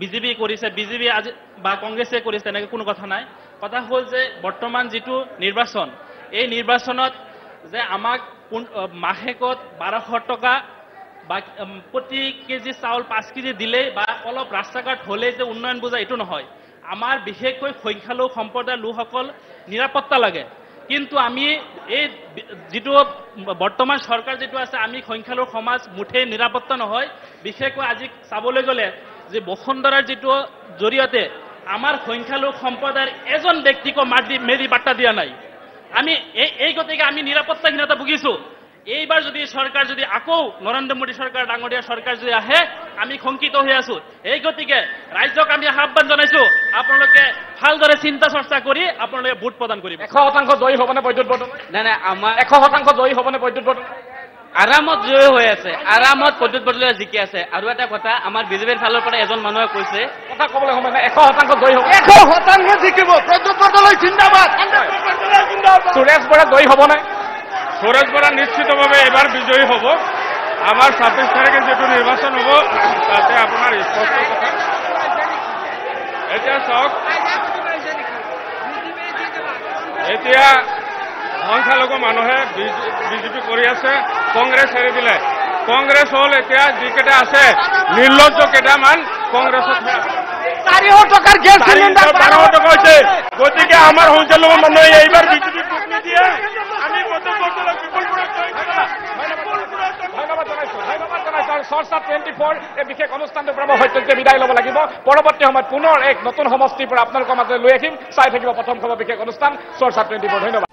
বিজেপি কৰিছে, বিজেপি আজি বা কংগ্ৰেছে কৰিছে, তেনেকৈ কোনো কথা নাই। কথা হ'ল যে বৰ্তমান যিটো নিৰ্বাচন, এই নিৰ্বাচনত যে আমাক মাহেকত 1200 টকা বা প্ৰতি কেজি চাউল 5 কেজি দিলেই বা অলপ ৰাস্তা ঘাট হ'লেই যে উন্নয়ন বুজা এইটো নহয়। আমাৰ বিশেষকৈ সংখ্যালঘু সম্প্ৰদায়ৰ লোকসকল নিৰাপত্তা লাগে। কিন্তু আমি এই যিটো বৰ্তমান চৰকাৰ যিটো আছে, আমি সংখ্যালঘু সমাজ মুঠেই নিৰাপত্তা নহয়। বিশেষকৈ আজি চাবলৈ গ'লে যে বসুন্ধৰাৰ যিটো জৰিয়তে আমাৰ সংখ্যালঘু সম্প্ৰদায়ৰ এজন ব্যক্তিকো মেৰি বাৰ্তা দিয়া নাই। আমি এই গতিকে আমি নিৰাপত্তাহীনতা ভুগিছোঁ। এইবাৰ যদি চৰকাৰ যদি আকৌ নৰেন্দ্ৰ মোদী চৰকাৰ ডাঙৰীয়া চৰকাৰ যদি আহে, আমি শংকিত হৈ আছো। এই গতিকে ৰাজ্যক আমি আহ্বান জনাইছো, আপোনালোকে ভালদৰে চিন্তা চৰ্চা কৰি আপোনালোকে ভোট প্ৰদান কৰিব। 100% জয়ী হ'বনে বৈদ্যুৎ বৰ্তন? নাই নাই, আমাৰ 100% জয়ী হ'বনে বৈদ্যুৎ বৰ্তন? আৰামত জয়ী হৈ আছে, আৰামত বৈদ্যুৎ বৰ্তনে জিকি আছে। আৰু এটা কথা, আমাৰ বিজেপিৰ ফালৰ পৰা এজন মানুহে কৈছে, কথা ক'বলৈ সময় নাই, 100% জয়ী হ'ব। 100% জিকিব, বৈদ্যুৎ বৰ্তন জিন্দাবাদ। সুৰেশ বৰা জয়ী হ'বনে? সুৰেশ বৰা নিশ্চিতভাৱে এবাৰ বিজয়ী হ'ব। আমাৰ 26 তাৰিখে যিটো নিৰ্বাচন হ'ব তাতে আপোনাৰ স্পষ্ট কথা। এতিয়া চাওক, এতিয়া সংখ্যালঘু মানুহে বিজেপি কৰি আছে, কংগ্ৰেছ এৰি দিলে। কংগ্ৰেছ হ'ল এতিয়া যিকেইটা আছে নিৰ্লজ্জ কেইটামান কংগ্ৰেছত 400 টকাৰ গেছ চিলিণ্ডাৰ 1200 টকা হৈছে। গতিকে আমাৰ সংখ্যালঘু মানুহে এইবাৰ বিজেপি ভোট নিদিয়ে। আমি ধন্যবাদ জনাইছো। আৰু চৰ্চা 24 এই বিশেষ অনুষ্ঠানটোৰ পৰা মই সত্যজিতে বিদায় ল'ব লাগিব। পৰৱৰ্তী সময়ত পুনৰ এক নতুন সমষ্টিৰ পৰা আপোনালোকৰ মাজলৈ লৈ আহিম। চাই থাকিব প্ৰথম খবৰ বিশেষ অনুষ্ঠান চৰ্চা 24। ধন্যবাদ।